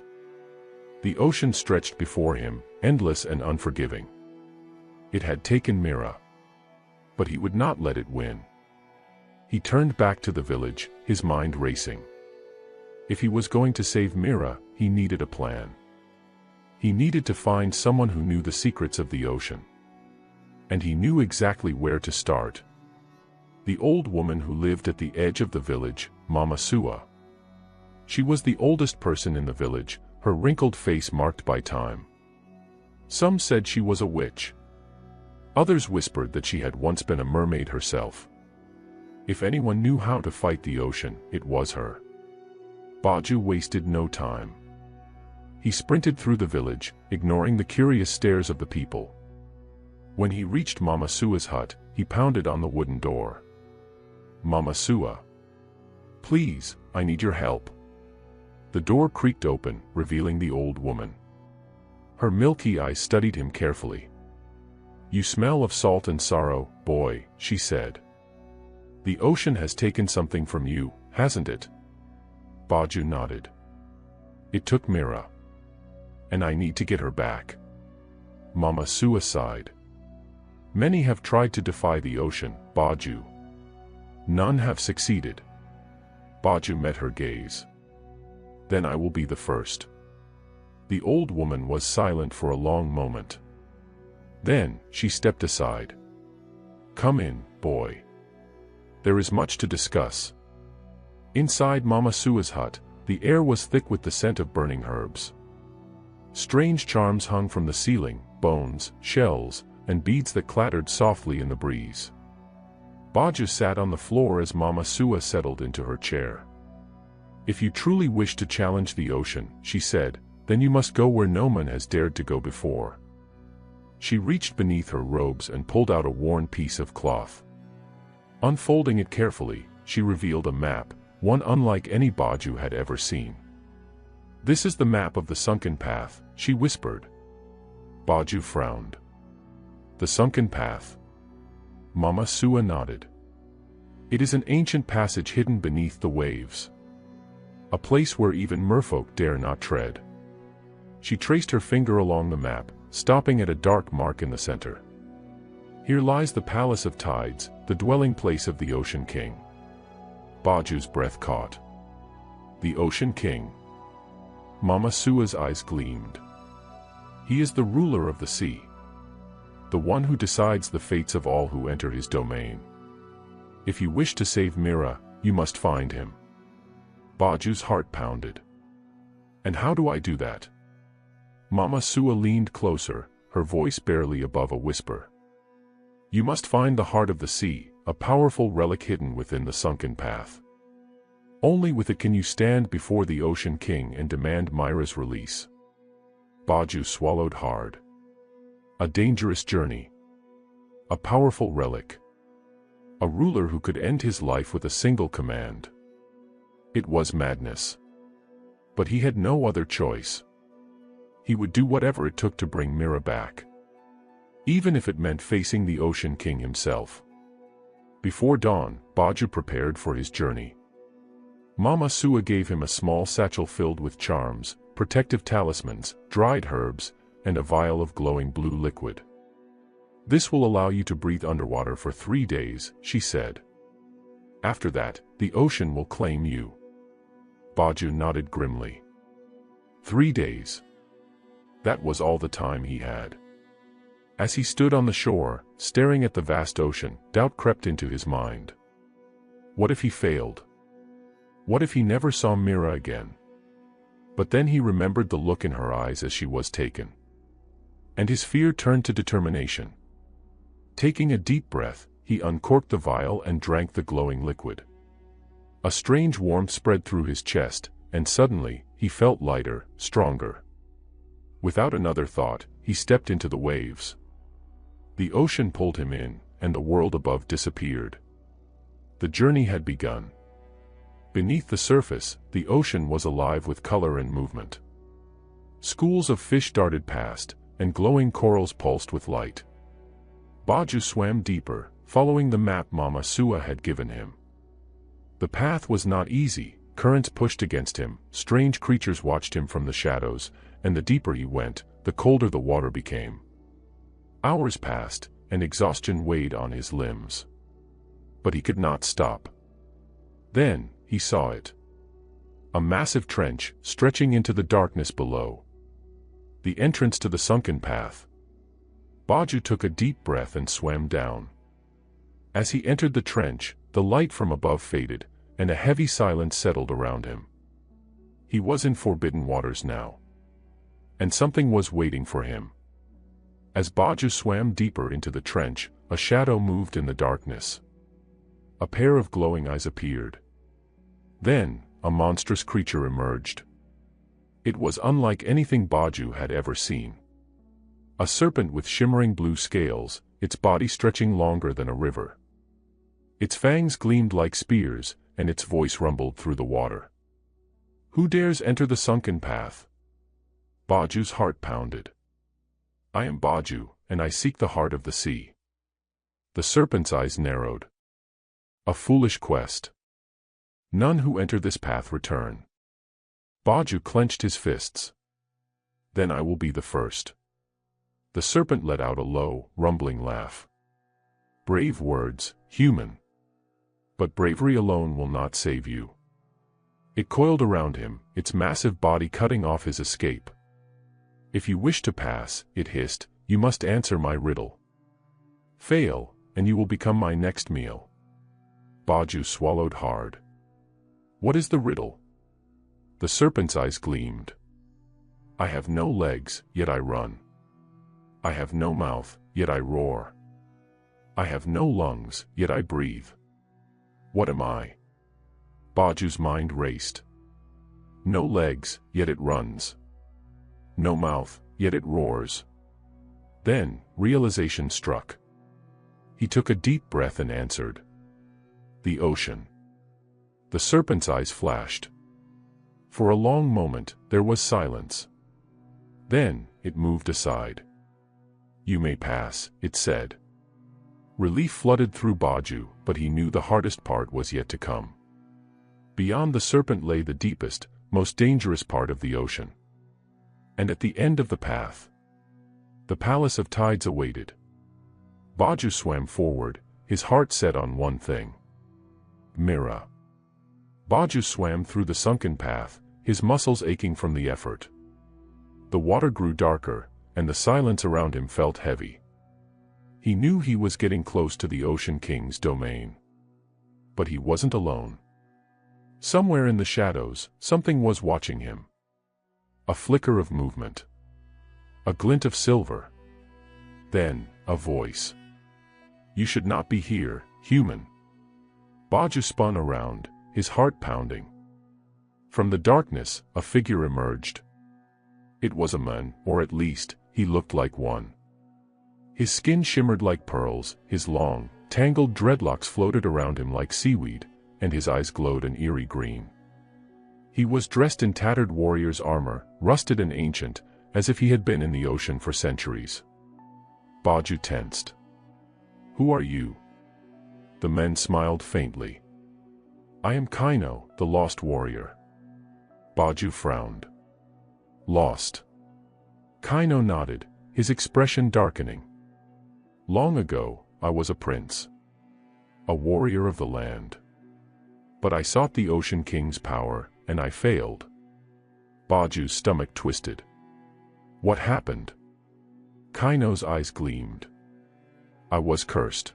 The ocean stretched before him, endless and unforgiving. It had taken Mira. But he would not let it win. He turned back to the village, his mind racing. If he was going to save Mira, he needed a plan. He needed to find someone who knew the secrets of the ocean. And he knew exactly where to start. The old woman who lived at the edge of the village, Mama Sua. She was the oldest person in the village, her wrinkled face marked by time. Some said she was a witch. Others whispered that she had once been a mermaid herself. If anyone knew how to fight the ocean, it was her. Baju wasted no time. He sprinted through the village, ignoring the curious stares of the people. When he reached Mama Sua's hut, he pounded on the wooden door. "Mama Sua. Please, I need your help." The door creaked open, revealing the old woman. Her milky eyes studied him carefully. "You smell of salt and sorrow, boy," she said. "The ocean has taken something from you, hasn't it?" Baju nodded. "It took Mira. And I need to get her back." Mama Sua sighed. "Many have tried to defy the ocean, Baju. None have succeeded." Baju met her gaze. "Then I will be the first." The old woman was silent for a long moment. Then, she stepped aside. "Come in, boy. There is much to discuss." Inside Mama Sua's hut, the air was thick with the scent of burning herbs. Strange charms hung from the ceiling, bones, shells, and beads that clattered softly in the breeze. Baju sat on the floor as Mama Sua settled into her chair. "If you truly wish to challenge the ocean," she said, "then you must go where no man has dared to go before." She reached beneath her robes and pulled out a worn piece of cloth. Unfolding it carefully, she revealed a map, one unlike any Baju had ever seen. "This is the map of the sunken path," she whispered. Baju frowned. The sunken path. Mama Sua nodded. It is an ancient passage hidden beneath the waves. A place where even merfolk dare not tread. She traced her finger along the map, stopping at a dark mark in the center. Here lies the Palace of Tides, the dwelling place of the Ocean King. Baju's breath caught. The Ocean King. Mama Sua's eyes gleamed. He is the ruler of the sea. The one who decides the fates of all who enter his domain. If you wish to save Mira, you must find him. Baju's heart pounded. And how do I do that? Mama Sua leaned closer, her voice barely above a whisper. You must find the heart of the sea, a powerful relic hidden within the sunken path. Only with it can you stand before the Ocean King and demand Mira's release. Baju swallowed hard. A dangerous journey. A powerful relic. A ruler who could end his life with a single command. It was madness. But he had no other choice. He would do whatever it took to bring Mira back. Even if it meant facing the Ocean King himself. Before dawn, Baju prepared for his journey. Mama Sua gave him a small satchel filled with charms, protective talismans, dried herbs, and a vial of glowing blue liquid. This will allow you to breathe underwater for 3 days, she said. After that, the ocean will claim you. Baju nodded grimly. 3 days. That was all the time he had. As he stood on the shore, staring at the vast ocean, doubt crept into his mind. What if he failed? What if he never saw Mira again? But then he remembered the look in her eyes as she was taken. And his fear turned to determination. Taking a deep breath, he uncorked the vial and drank the glowing liquid. A strange warmth spread through his chest, and suddenly, he felt lighter, stronger. Without another thought, he stepped into the waves. The ocean pulled him in, and the world above disappeared. The journey had begun. Beneath the surface, the ocean was alive with color and movement. Schools of fish darted past, and glowing corals pulsed with light. Baju swam deeper, following the map Mama Sua had given him. The path was not easy, currents pushed against him, strange creatures watched him from the shadows, and the deeper he went, the colder the water became. Hours passed, and exhaustion weighed on his limbs. But he could not stop. Then, he saw it. A massive trench, stretching into the darkness below. The entrance to the sunken path. Baju took a deep breath and swam down. As he entered the trench, the light from above faded, and a heavy silence settled around him. He was in forbidden waters now. And something was waiting for him. As Baju swam deeper into the trench, a shadow moved in the darkness. A pair of glowing eyes appeared. Then, a monstrous creature emerged. It was unlike anything Baju had ever seen. A serpent with shimmering blue scales, its body stretching longer than a river. Its fangs gleamed like spears, and its voice rumbled through the water. Who dares enter the sunken path? Baju's heart pounded. I am Baju, and I seek the heart of the sea. The serpent's eyes narrowed. A foolish quest. None who enter this path return. Baju clenched his fists. Then I will be the first. The serpent let out a low, rumbling laugh. Brave words, human. But bravery alone will not save you. It coiled around him, its massive body cutting off his escape. If you wish to pass, it hissed, you must answer my riddle. Fail, and you will become my next meal. Baju swallowed hard. What is the riddle? The serpent's eyes gleamed. I have no legs, yet I run. I have no mouth, yet I roar. I have no lungs, yet I breathe. What am I? Baju's mind raced. No legs, yet it runs. No mouth, yet it roars. Then, realization struck. He took a deep breath and answered. The ocean. The serpent's eyes flashed. For a long moment, there was silence. Then, it moved aside. You may pass, it said. Relief flooded through Baju, but he knew the hardest part was yet to come. Beyond the serpent lay the deepest, most dangerous part of the ocean. And at the end of the path, the palace of tides awaited. Baju swam forward, his heart set on one thing. Mira. Baju swam through the sunken path, his muscles aching from the effort. The water grew darker, and the silence around him felt heavy. He knew he was getting close to the Ocean King's domain. But he wasn't alone. Somewhere in the shadows, something was watching him. A flicker of movement. A glint of silver. Then, a voice. You should not be here, human. Baju spun around, his heart pounding. From the darkness, a figure emerged. It was a man, or at least, he looked like one. His skin shimmered like pearls, his long, tangled dreadlocks floated around him like seaweed, and his eyes glowed an eerie green. He was dressed in tattered warrior's armor, rusted and ancient, as if he had been in the ocean for centuries. Baju tensed. Who are you? The man smiled faintly. I am Kaino, the lost warrior. Baju frowned. Lost. Kaino nodded, his expression darkening. Long ago, I was a prince. A warrior of the land. But I sought the Ocean King's power, and I failed. Baju's stomach twisted. What happened? Kaino's eyes gleamed. I was cursed.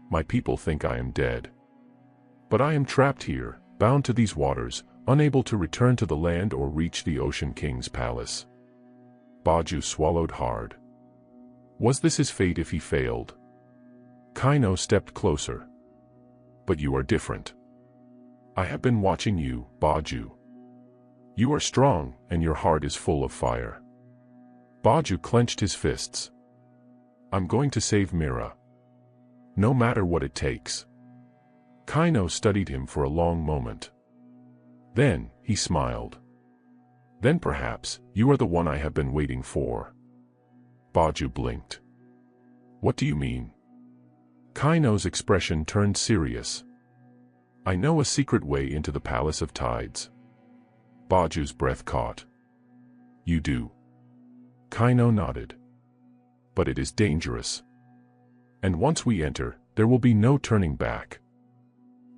My people think I am dead. But I am trapped here, bound to these waters, unable to return to the land or reach the Ocean King's palace. Baju swallowed hard. Was this his fate if he failed? Kaino stepped closer. But you are different. I have been watching you, Baju. You are strong, and your heart is full of fire. Baju clenched his fists. I'm going to save Mira. No matter what it takes. Kaino studied him for a long moment. Then, he smiled. Then perhaps, you are the one I have been waiting for. Baju blinked. What do you mean? Kaino's expression turned serious. I know a secret way into the Palace of Tides. Baju's breath caught. You do. Kaino nodded. But it is dangerous. And once we enter, there will be no turning back.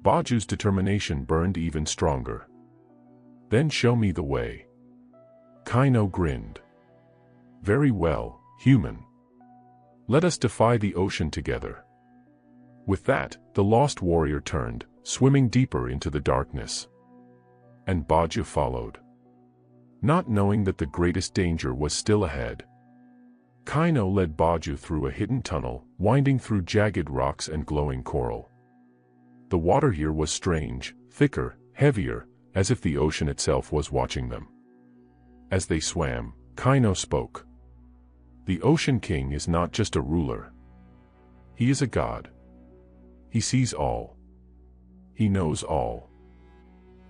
Baju's determination burned even stronger. Then show me the way. Kaino grinned. Very well, human. Let us defy the ocean together. With that, the lost warrior turned, swimming deeper into the darkness. And Baju followed. Not knowing that the greatest danger was still ahead. Kaino led Baju through a hidden tunnel, winding through jagged rocks and glowing coral. The water here was strange, thicker, heavier, as if the ocean itself was watching them. As they swam, Kaino spoke. The Ocean King is not just a ruler. He is a god. He sees all. He knows all.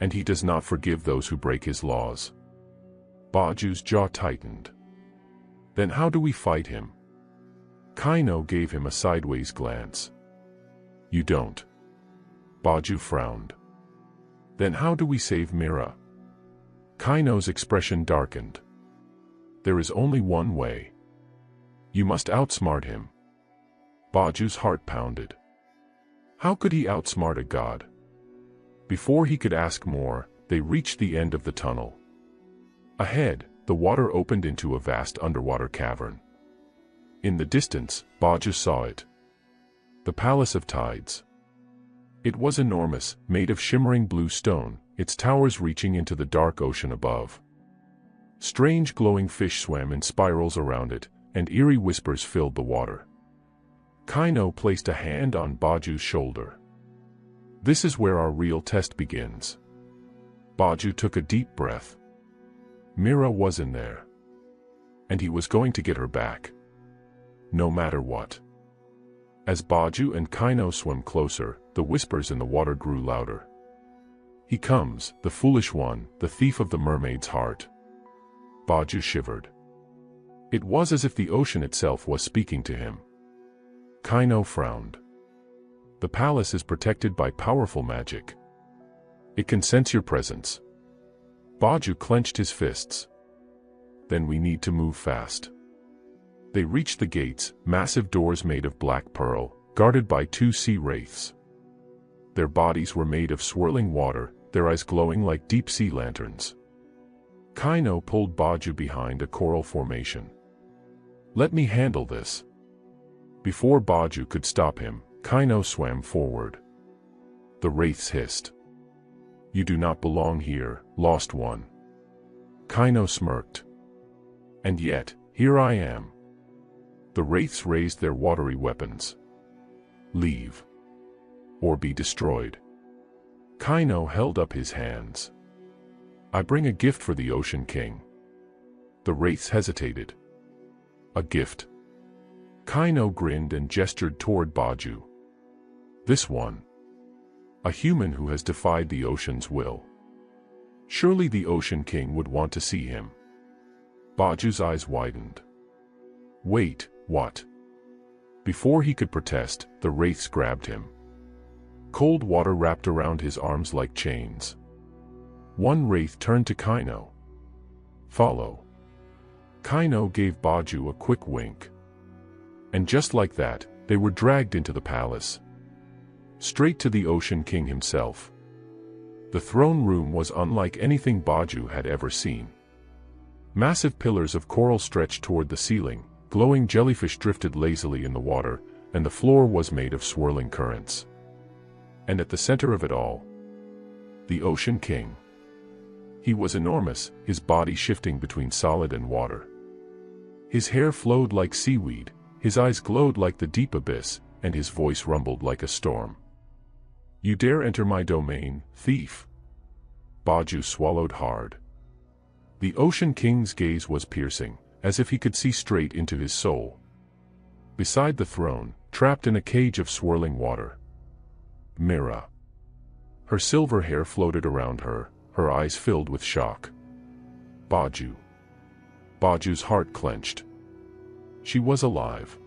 And he does not forgive those who break his laws. Baju's jaw tightened. Then how do we fight him? Kaino gave him a sideways glance. You don't. Baju frowned. Then how do we save Mira? Kaino's expression darkened. There is only one way. You must outsmart him. Baju's heart pounded. How could he outsmart a god? Before he could ask more, they reached the end of the tunnel. Ahead, the water opened into a vast underwater cavern. In the distance, Baju saw it. The Palace of Tides. It was enormous, made of shimmering blue stone, its towers reaching into the dark ocean above. Strange glowing fish swam in spirals around it, and eerie whispers filled the water. Kaino placed a hand on Baju's shoulder. This is where our real test begins. Baju took a deep breath. Mira was in there. And he was going to get her back. No matter what. As Baju and Kaino swam closer, the whispers in the water grew louder. He comes, the foolish one, the thief of the mermaid's heart. Baju shivered. It was as if the ocean itself was speaking to him. Kaino frowned. The palace is protected by powerful magic. It can sense your presence. Baju clenched his fists. Then we need to move fast. They reached the gates, massive doors made of black pearl, guarded by 2 sea wraiths. Their bodies were made of swirling water, their eyes glowing like deep-sea lanterns. Kaino pulled Baju behind a coral formation. Let me handle this. Before Baju could stop him, Kaino swam forward. The wraiths hissed. You do not belong here, lost one. Kaino smirked. And yet, here I am. The wraiths raised their watery weapons. Leave. Or be destroyed. Kaino held up his hands. I bring a gift for the Ocean King. The wraiths hesitated. A gift. Kaino grinned and gestured toward Baju. This one. A human who has defied the ocean's will. Surely the Ocean King would want to see him. Baju's eyes widened. Wait, what? Before he could protest, the wraiths grabbed him. Cold water wrapped around his arms like chains. One wraith turned to Kaino. Follow. Kaino gave Baju a quick wink. And just like that, they were dragged into the palace. Straight to the Ocean King himself. The throne room was unlike anything Baju had ever seen. Massive pillars of coral stretched toward the ceiling, glowing jellyfish drifted lazily in the water, and the floor was made of swirling currents. And at the center of it all, the Ocean King. He was enormous, his body shifting between solid and water. His hair flowed like seaweed, his eyes glowed like the deep abyss, and his voice rumbled like a storm. You dare enter my domain, thief? Baju swallowed hard. The Ocean King's gaze was piercing, as if he could see straight into his soul. Beside the throne, trapped in a cage of swirling water, Mira. Her silver hair floated around her, her eyes filled with shock. Baju. Baju's heart clenched. She was alive.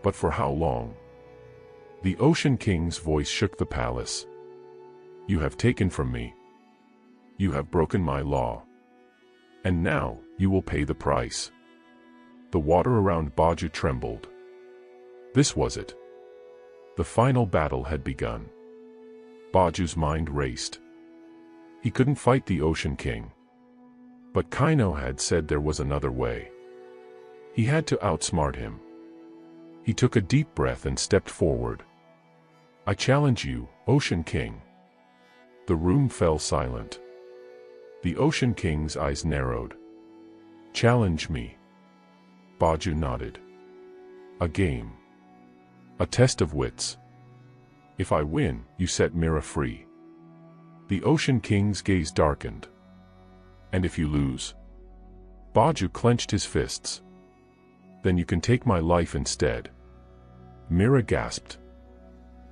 But for how long? The Ocean King's voice shook the palace. You have taken from me. You have broken my law. And now, you will pay the price. The water around Baju trembled. This was it. The final battle had begun. Baju's mind raced. He couldn't fight the Ocean King. But Kaino had said there was another way. He had to outsmart him. He took a deep breath and stepped forward. I challenge you, Ocean King. The room fell silent. The Ocean King's eyes narrowed. Challenge me. Baju nodded. A game. A test of wits. If I win, you set Mira free. The Ocean King's gaze darkened. And if you lose? Baju clenched his fists. Then you can take my life instead. Mira gasped.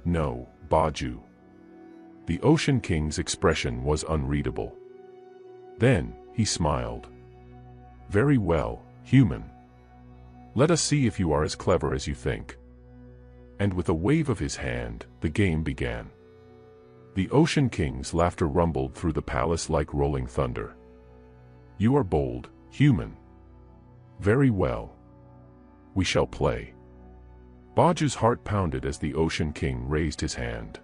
No, Baju. The Ocean King's expression was unreadable. Then, he smiled. Very well, human. Let us see if you are as clever as you think. And with a wave of his hand, the game began. The Ocean King's laughter rumbled through the palace like rolling thunder. You are bold, human. Very well. We shall play. Baju's heart pounded as the Ocean King raised his hand.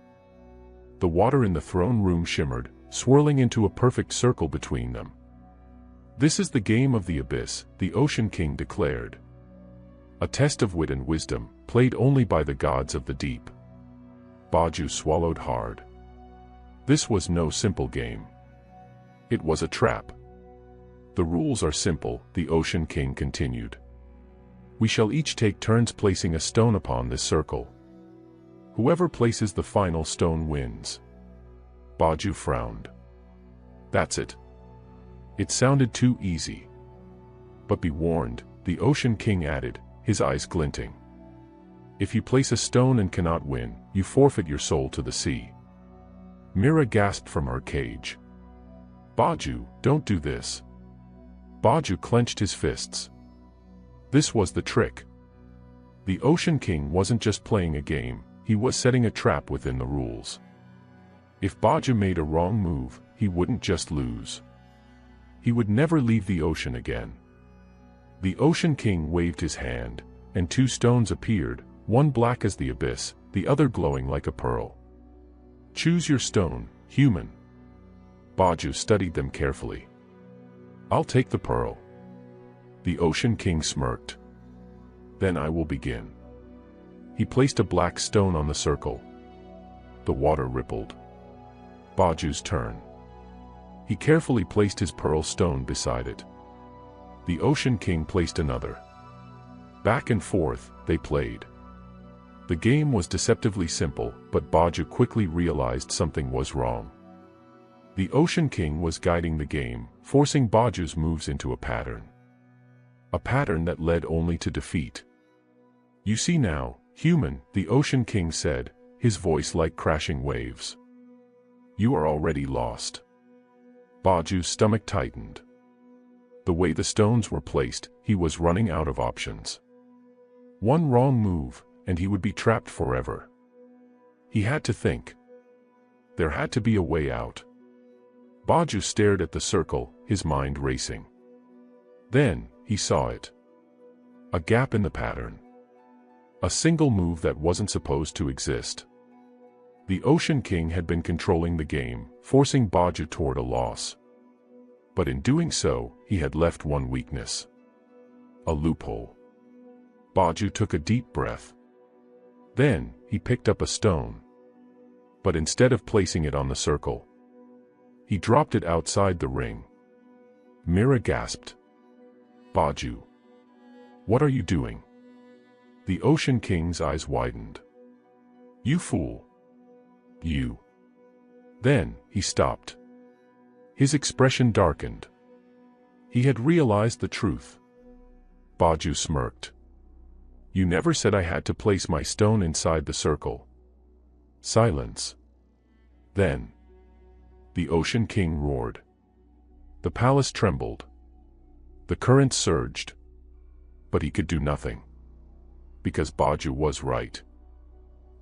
The water in the throne room shimmered, swirling into a perfect circle between them. This is the game of the abyss, the Ocean King declared. A test of wit and wisdom, played only by the gods of the deep. Baju swallowed hard. This was no simple game. It was a trap. The rules are simple, the Ocean King continued. We shall each take turns placing a stone upon this circle. Whoever places the final stone wins. Baju frowned. That's it. It sounded too easy. But be warned, the Ocean King added, his eyes glinting. If you place a stone and cannot win, you forfeit your soul to the sea. Mira gasped from her cage. Baju, don't do this. Baju clenched his fists. This was the trick. The Ocean King wasn't just playing a game, he was setting a trap within the rules. If Baju made a wrong move, he wouldn't just lose. He would never leave the ocean again. The Ocean King waved his hand, and two stones appeared, one black as the abyss, the other glowing like a pearl. Choose your stone, human. Baju studied them carefully. I'll take the pearl. The Ocean King smirked. Then I will begin. He placed a black stone on the circle. The water rippled. Baju's turn. He carefully placed his pearl stone beside it. The Ocean King placed another. Back and forth, they played. The game was deceptively simple, but Baju quickly realized something was wrong. The Ocean King was guiding the game, forcing Baju's moves into a pattern. A pattern that led only to defeat. You see now, human, the Ocean King said, his voice like crashing waves. You are already lost. Baju's stomach tightened. The way the stones were placed, he was running out of options. One wrong move, and he would be trapped forever. He had to think. There had to be a way out. Baju stared at the circle, his mind racing. Then, he saw it. A gap in the pattern. A single move that wasn't supposed to exist. The Ocean King had been controlling the game, forcing Baju toward a loss. But in doing so, he had left one weakness. A loophole. Baju took a deep breath. Then, he picked up a stone. But instead of placing it on the circle, he dropped it outside the ring. Mira gasped. Baju. What are you doing? The Ocean King's eyes widened. You fool. You. Then, he stopped. His expression darkened. He had realized the truth. Baju smirked. You never said I had to place my stone inside the circle. Silence. Then, the Ocean King roared. The palace trembled. The current surged. But he could do nothing. Because Baju was right.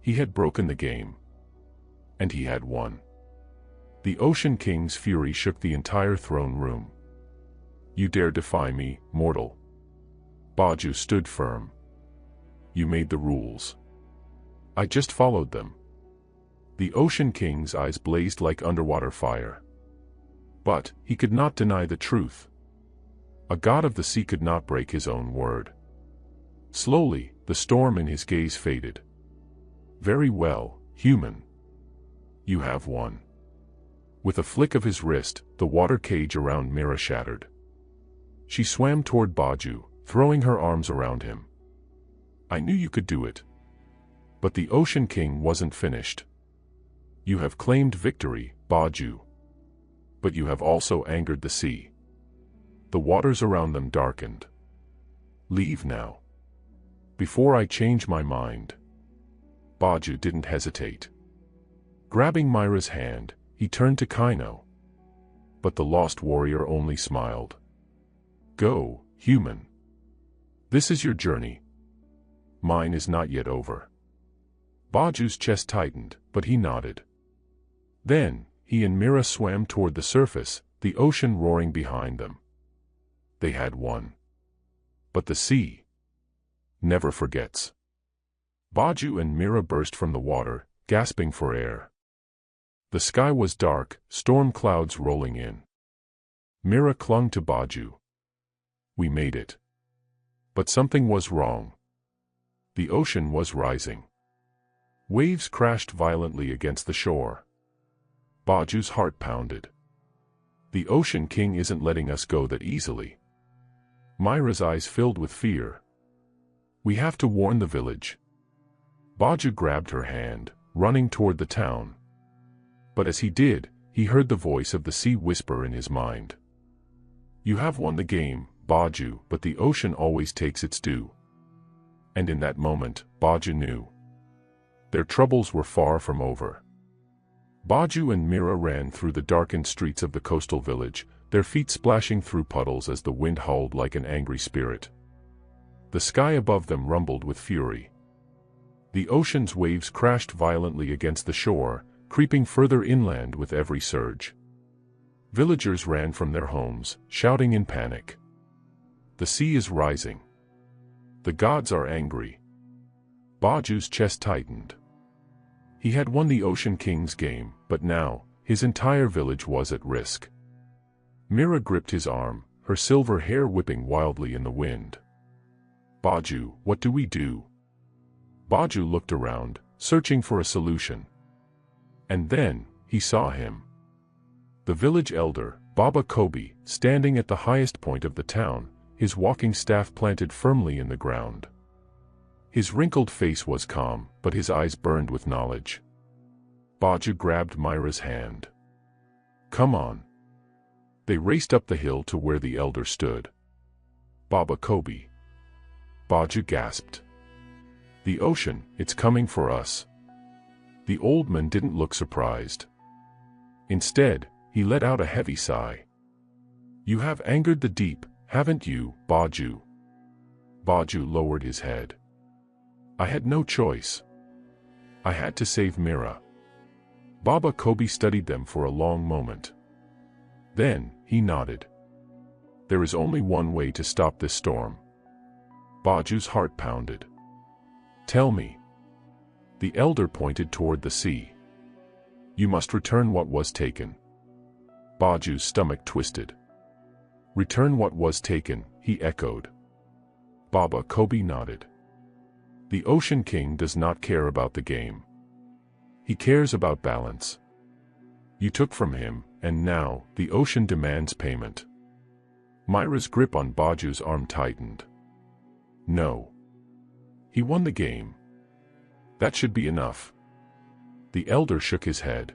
He had broken the game. And he had won. The Ocean King's fury shook the entire throne room. You dare defy me, mortal? Baju stood firm. You made the rules. I just followed them. The Ocean King's eyes blazed like underwater fire. But, he could not deny the truth. A god of the sea could not break his own word. Slowly, the storm in his gaze faded. Very well, human. You have won. With a flick of his wrist, the water cage around Mira shattered. She swam toward Baju, throwing her arms around him. I knew you could do it. But the Ocean King wasn't finished. You have claimed victory, Baju. But you have also angered the sea. The waters around them darkened. Leave now. Before I change my mind. Baju didn't hesitate. Grabbing Myra's hand, he turned to Kaino. But the lost warrior only smiled. Go, human. This is your journey. Mine is not yet over. Baju's chest tightened, but he nodded. Then, he and Mira swam toward the surface, the ocean roaring behind them. They had won. But the sea never forgets. Baju and Mira burst from the water, gasping for air. The sky was dark, storm clouds rolling in. Mira clung to Baju. We made it. But something was wrong. The ocean was rising. Waves crashed violently against the shore. Baju's heart pounded. The Ocean King isn't letting us go that easily. Myra's eyes filled with fear. We have to warn the village. Baju grabbed her hand, running toward the town. But as he did, he heard the voice of the sea whisper in his mind. You have won the game, Baju, but the ocean always takes its due. And in that moment, Baju knew. Their troubles were far from over. Baju and Mira ran through the darkened streets of the coastal village, their feet splashing through puddles as the wind howled like an angry spirit. The sky above them rumbled with fury. The ocean's waves crashed violently against the shore, creeping further inland with every surge. Villagers ran from their homes, shouting in panic. The sea is rising. The gods are angry. Baju's chest tightened. He had won the Ocean King's game, but now, his entire village was at risk. Mira gripped his arm, her silver hair whipping wildly in the wind. Baju, what do we do? Baju looked around, searching for a solution. And then, he saw him. The village elder, Baba Kobi, standing at the highest point of the town, his walking staff planted firmly in the ground. His wrinkled face was calm, but his eyes burned with knowledge. Baju grabbed Myra's hand. Come on. They raced up the hill to where the elder stood. Baba Kobi. Baju gasped. The ocean, it's coming for us. The old man didn't look surprised. Instead, he let out a heavy sigh. You have angered the deep, haven't you, Baju? Baju lowered his head. I had no choice. I had to save Mira. Baba Kobi studied them for a long moment. Then, he nodded. There is only one way to stop this storm. Baju's heart pounded. Tell me. The elder pointed toward the sea. You must return what was taken. Baju's stomach twisted. Return what was taken, he echoed. Baba Kobi nodded. The Ocean King does not care about the game. He cares about balance. You took from him, and now, the ocean demands payment. Myra's grip on Baju's arm tightened. No. He won the game. That should be enough. The elder shook his head.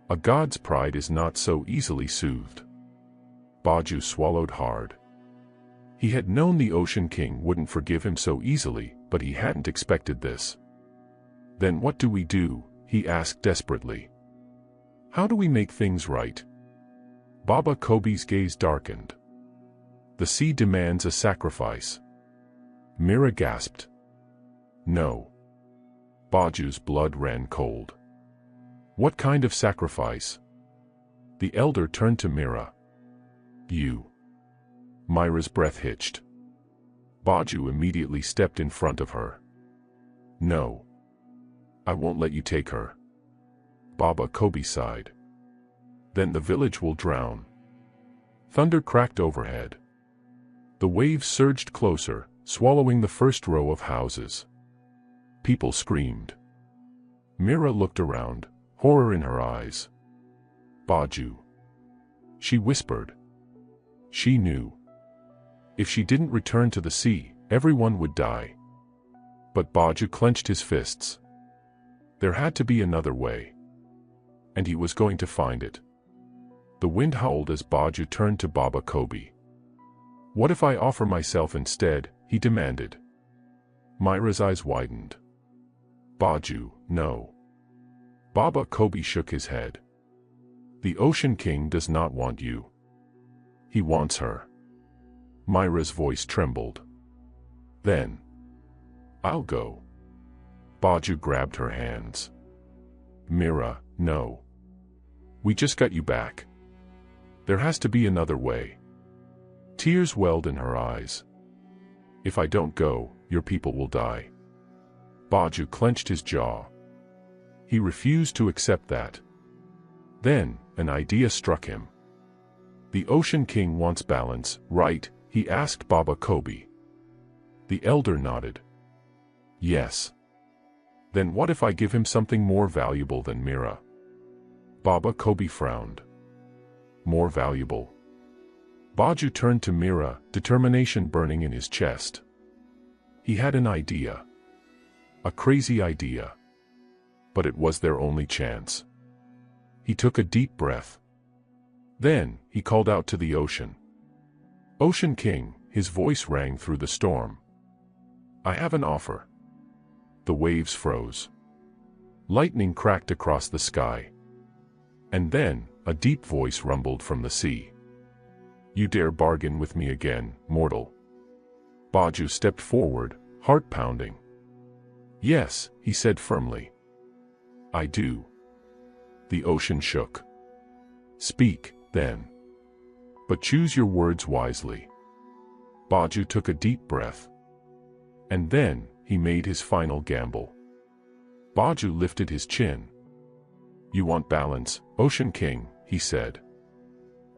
A god's pride is not so easily soothed. Baju swallowed hard. He had known the Ocean King wouldn't forgive him so easily, but he hadn't expected this. Then what do we do? He asked desperately. How do we make things right? Baba Kobi's gaze darkened. The sea demands a sacrifice. Mira gasped. No. Baju's blood ran cold. What kind of sacrifice? The elder turned to Mira. You. Myra's breath hitched. Baju immediately stepped in front of her. No. I won't let you take her. Baba Kobi sighed. Then the village will drown. Thunder cracked overhead. The waves surged closer, swallowing the first row of houses. People screamed. Mira looked around, horror in her eyes. Baju. She whispered. She knew. If she didn't return to the sea, everyone would die. But Baju clenched his fists. There had to be another way. And he was going to find it. The wind howled as Baju turned to Baba Kobi. What if I offer myself instead? He demanded. Myra's eyes widened. Baju, no. Baba Kobi shook his head. The Ocean King does not want you. He wants her. Myra's voice trembled. Then. I'll go. Baju grabbed her hands. Mira, no. We just got you back. There has to be another way. Tears welled in her eyes. If I don't go, your people will die. Baju clenched his jaw. He refused to accept that. Then, an idea struck him. The Ocean King wants balance, right? He asked Baba Kobi. The elder nodded. Yes. Then what if I give him something more valuable than Mira? Baba Kobi frowned. More valuable. Baju turned to Mira, determination burning in his chest. He had an idea. A crazy idea. But it was their only chance. He took a deep breath. Then, he called out to the ocean. Ocean King, his voice rang through the storm. I have an offer. The waves froze. Lightning cracked across the sky. And then, a deep voice rumbled from the sea. You dare bargain with me again, mortal? Baju stepped forward, heart pounding. "Yes," he said firmly. "I do." The ocean shook. "Speak, then. But choose your words wisely." Baju took a deep breath. And then, he made his final gamble. Baju lifted his chin. "You want balance, Ocean King," he said.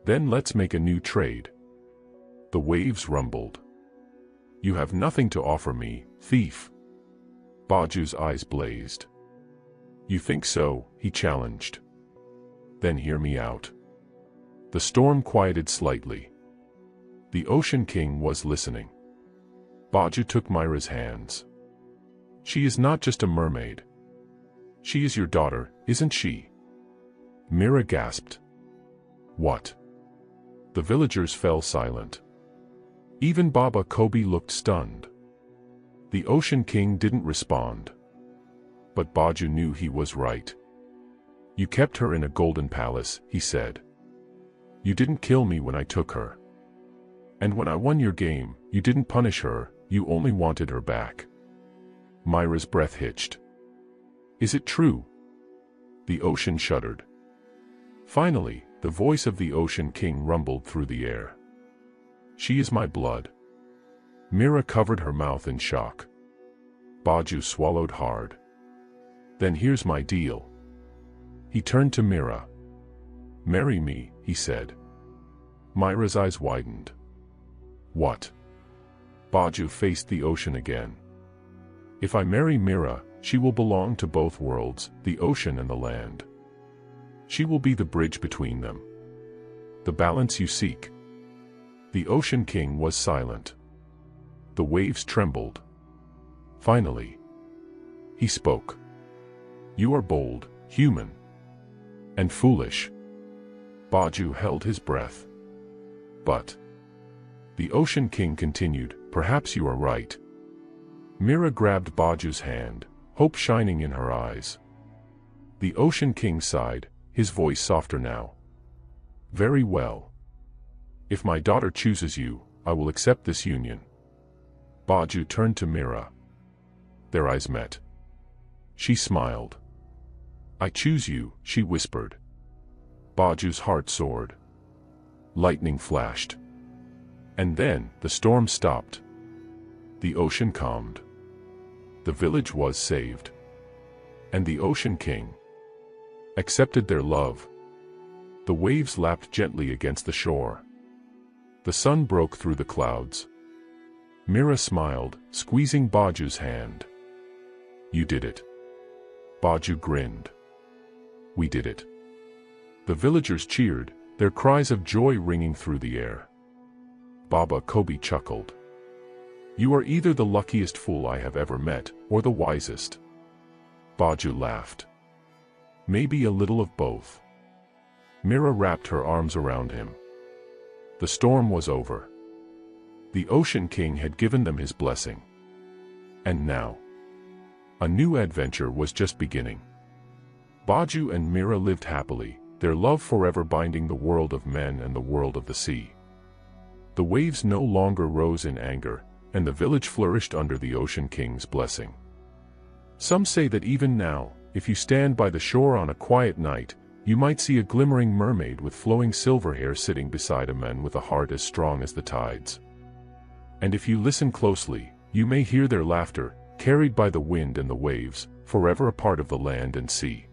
"Then let's make a new trade." The waves rumbled. "You have nothing to offer me, thief." Baju's eyes blazed. "You think so?" he challenged. "Then hear me out." The storm quieted slightly. The Ocean King was listening. Baju took Myra's hands. "She is not just a mermaid. She is your daughter, isn't she?" Mira gasped. "What?" The villagers fell silent. Even Baba Kobe looked stunned. The Ocean King didn't respond. But Baju knew he was right. "You kept her in a golden palace," he said. "You didn't kill me when I took her. And when I won your game, you didn't punish her, you only wanted her back." Myra's breath hitched. "Is it true?" The ocean shuddered. Finally, the voice of the Ocean King rumbled through the air. "She is my blood." Mira covered her mouth in shock. Baju swallowed hard. "Then here's my deal." He turned to Mira. "Marry me," he said. Myra's eyes widened. "What?" Baju faced the ocean again. "If I marry Mira, she will belong to both worlds, the ocean and the land. She will be the bridge between them. The balance you seek." The Ocean King was silent. The waves trembled. Finally, he spoke. "You are bold, human, and foolish." Baju held his breath. "But," the Ocean King continued, "perhaps you are right." Mira grabbed Baju's hand, hope shining in her eyes. The Ocean King sighed, his voice softer now. "Very well. If my daughter chooses you, I will accept this union." Baju turned to Mira. Their eyes met. She smiled. "I choose you," she whispered. Baju's heart soared. Lightning flashed. And then, the storm stopped. The ocean calmed. The village was saved. And the Ocean King accepted their love. The waves lapped gently against the shore. The sun broke through the clouds. Mira smiled, squeezing Baju's hand. "You did it." Baju grinned. "We did it." The villagers cheered, their cries of joy ringing through the air. Baba Kobe chuckled. "You are either the luckiest fool I have ever met, or the wisest." Baju laughed. "Maybe a little of both." Mira wrapped her arms around him. The storm was over. The Ocean King had given them his blessing. And now, a new adventure was just beginning. Baju and Mira lived happily, their love forever binding the world of men and the world of the sea. The waves no longer rose in anger, and the village flourished under the Ocean King's blessing. Some say that even now, if you stand by the shore on a quiet night, you might see a glimmering mermaid with flowing silver hair sitting beside a man with a heart as strong as the tides. And if you listen closely, you may hear their laughter, carried by the wind and the waves, forever a part of the land and sea.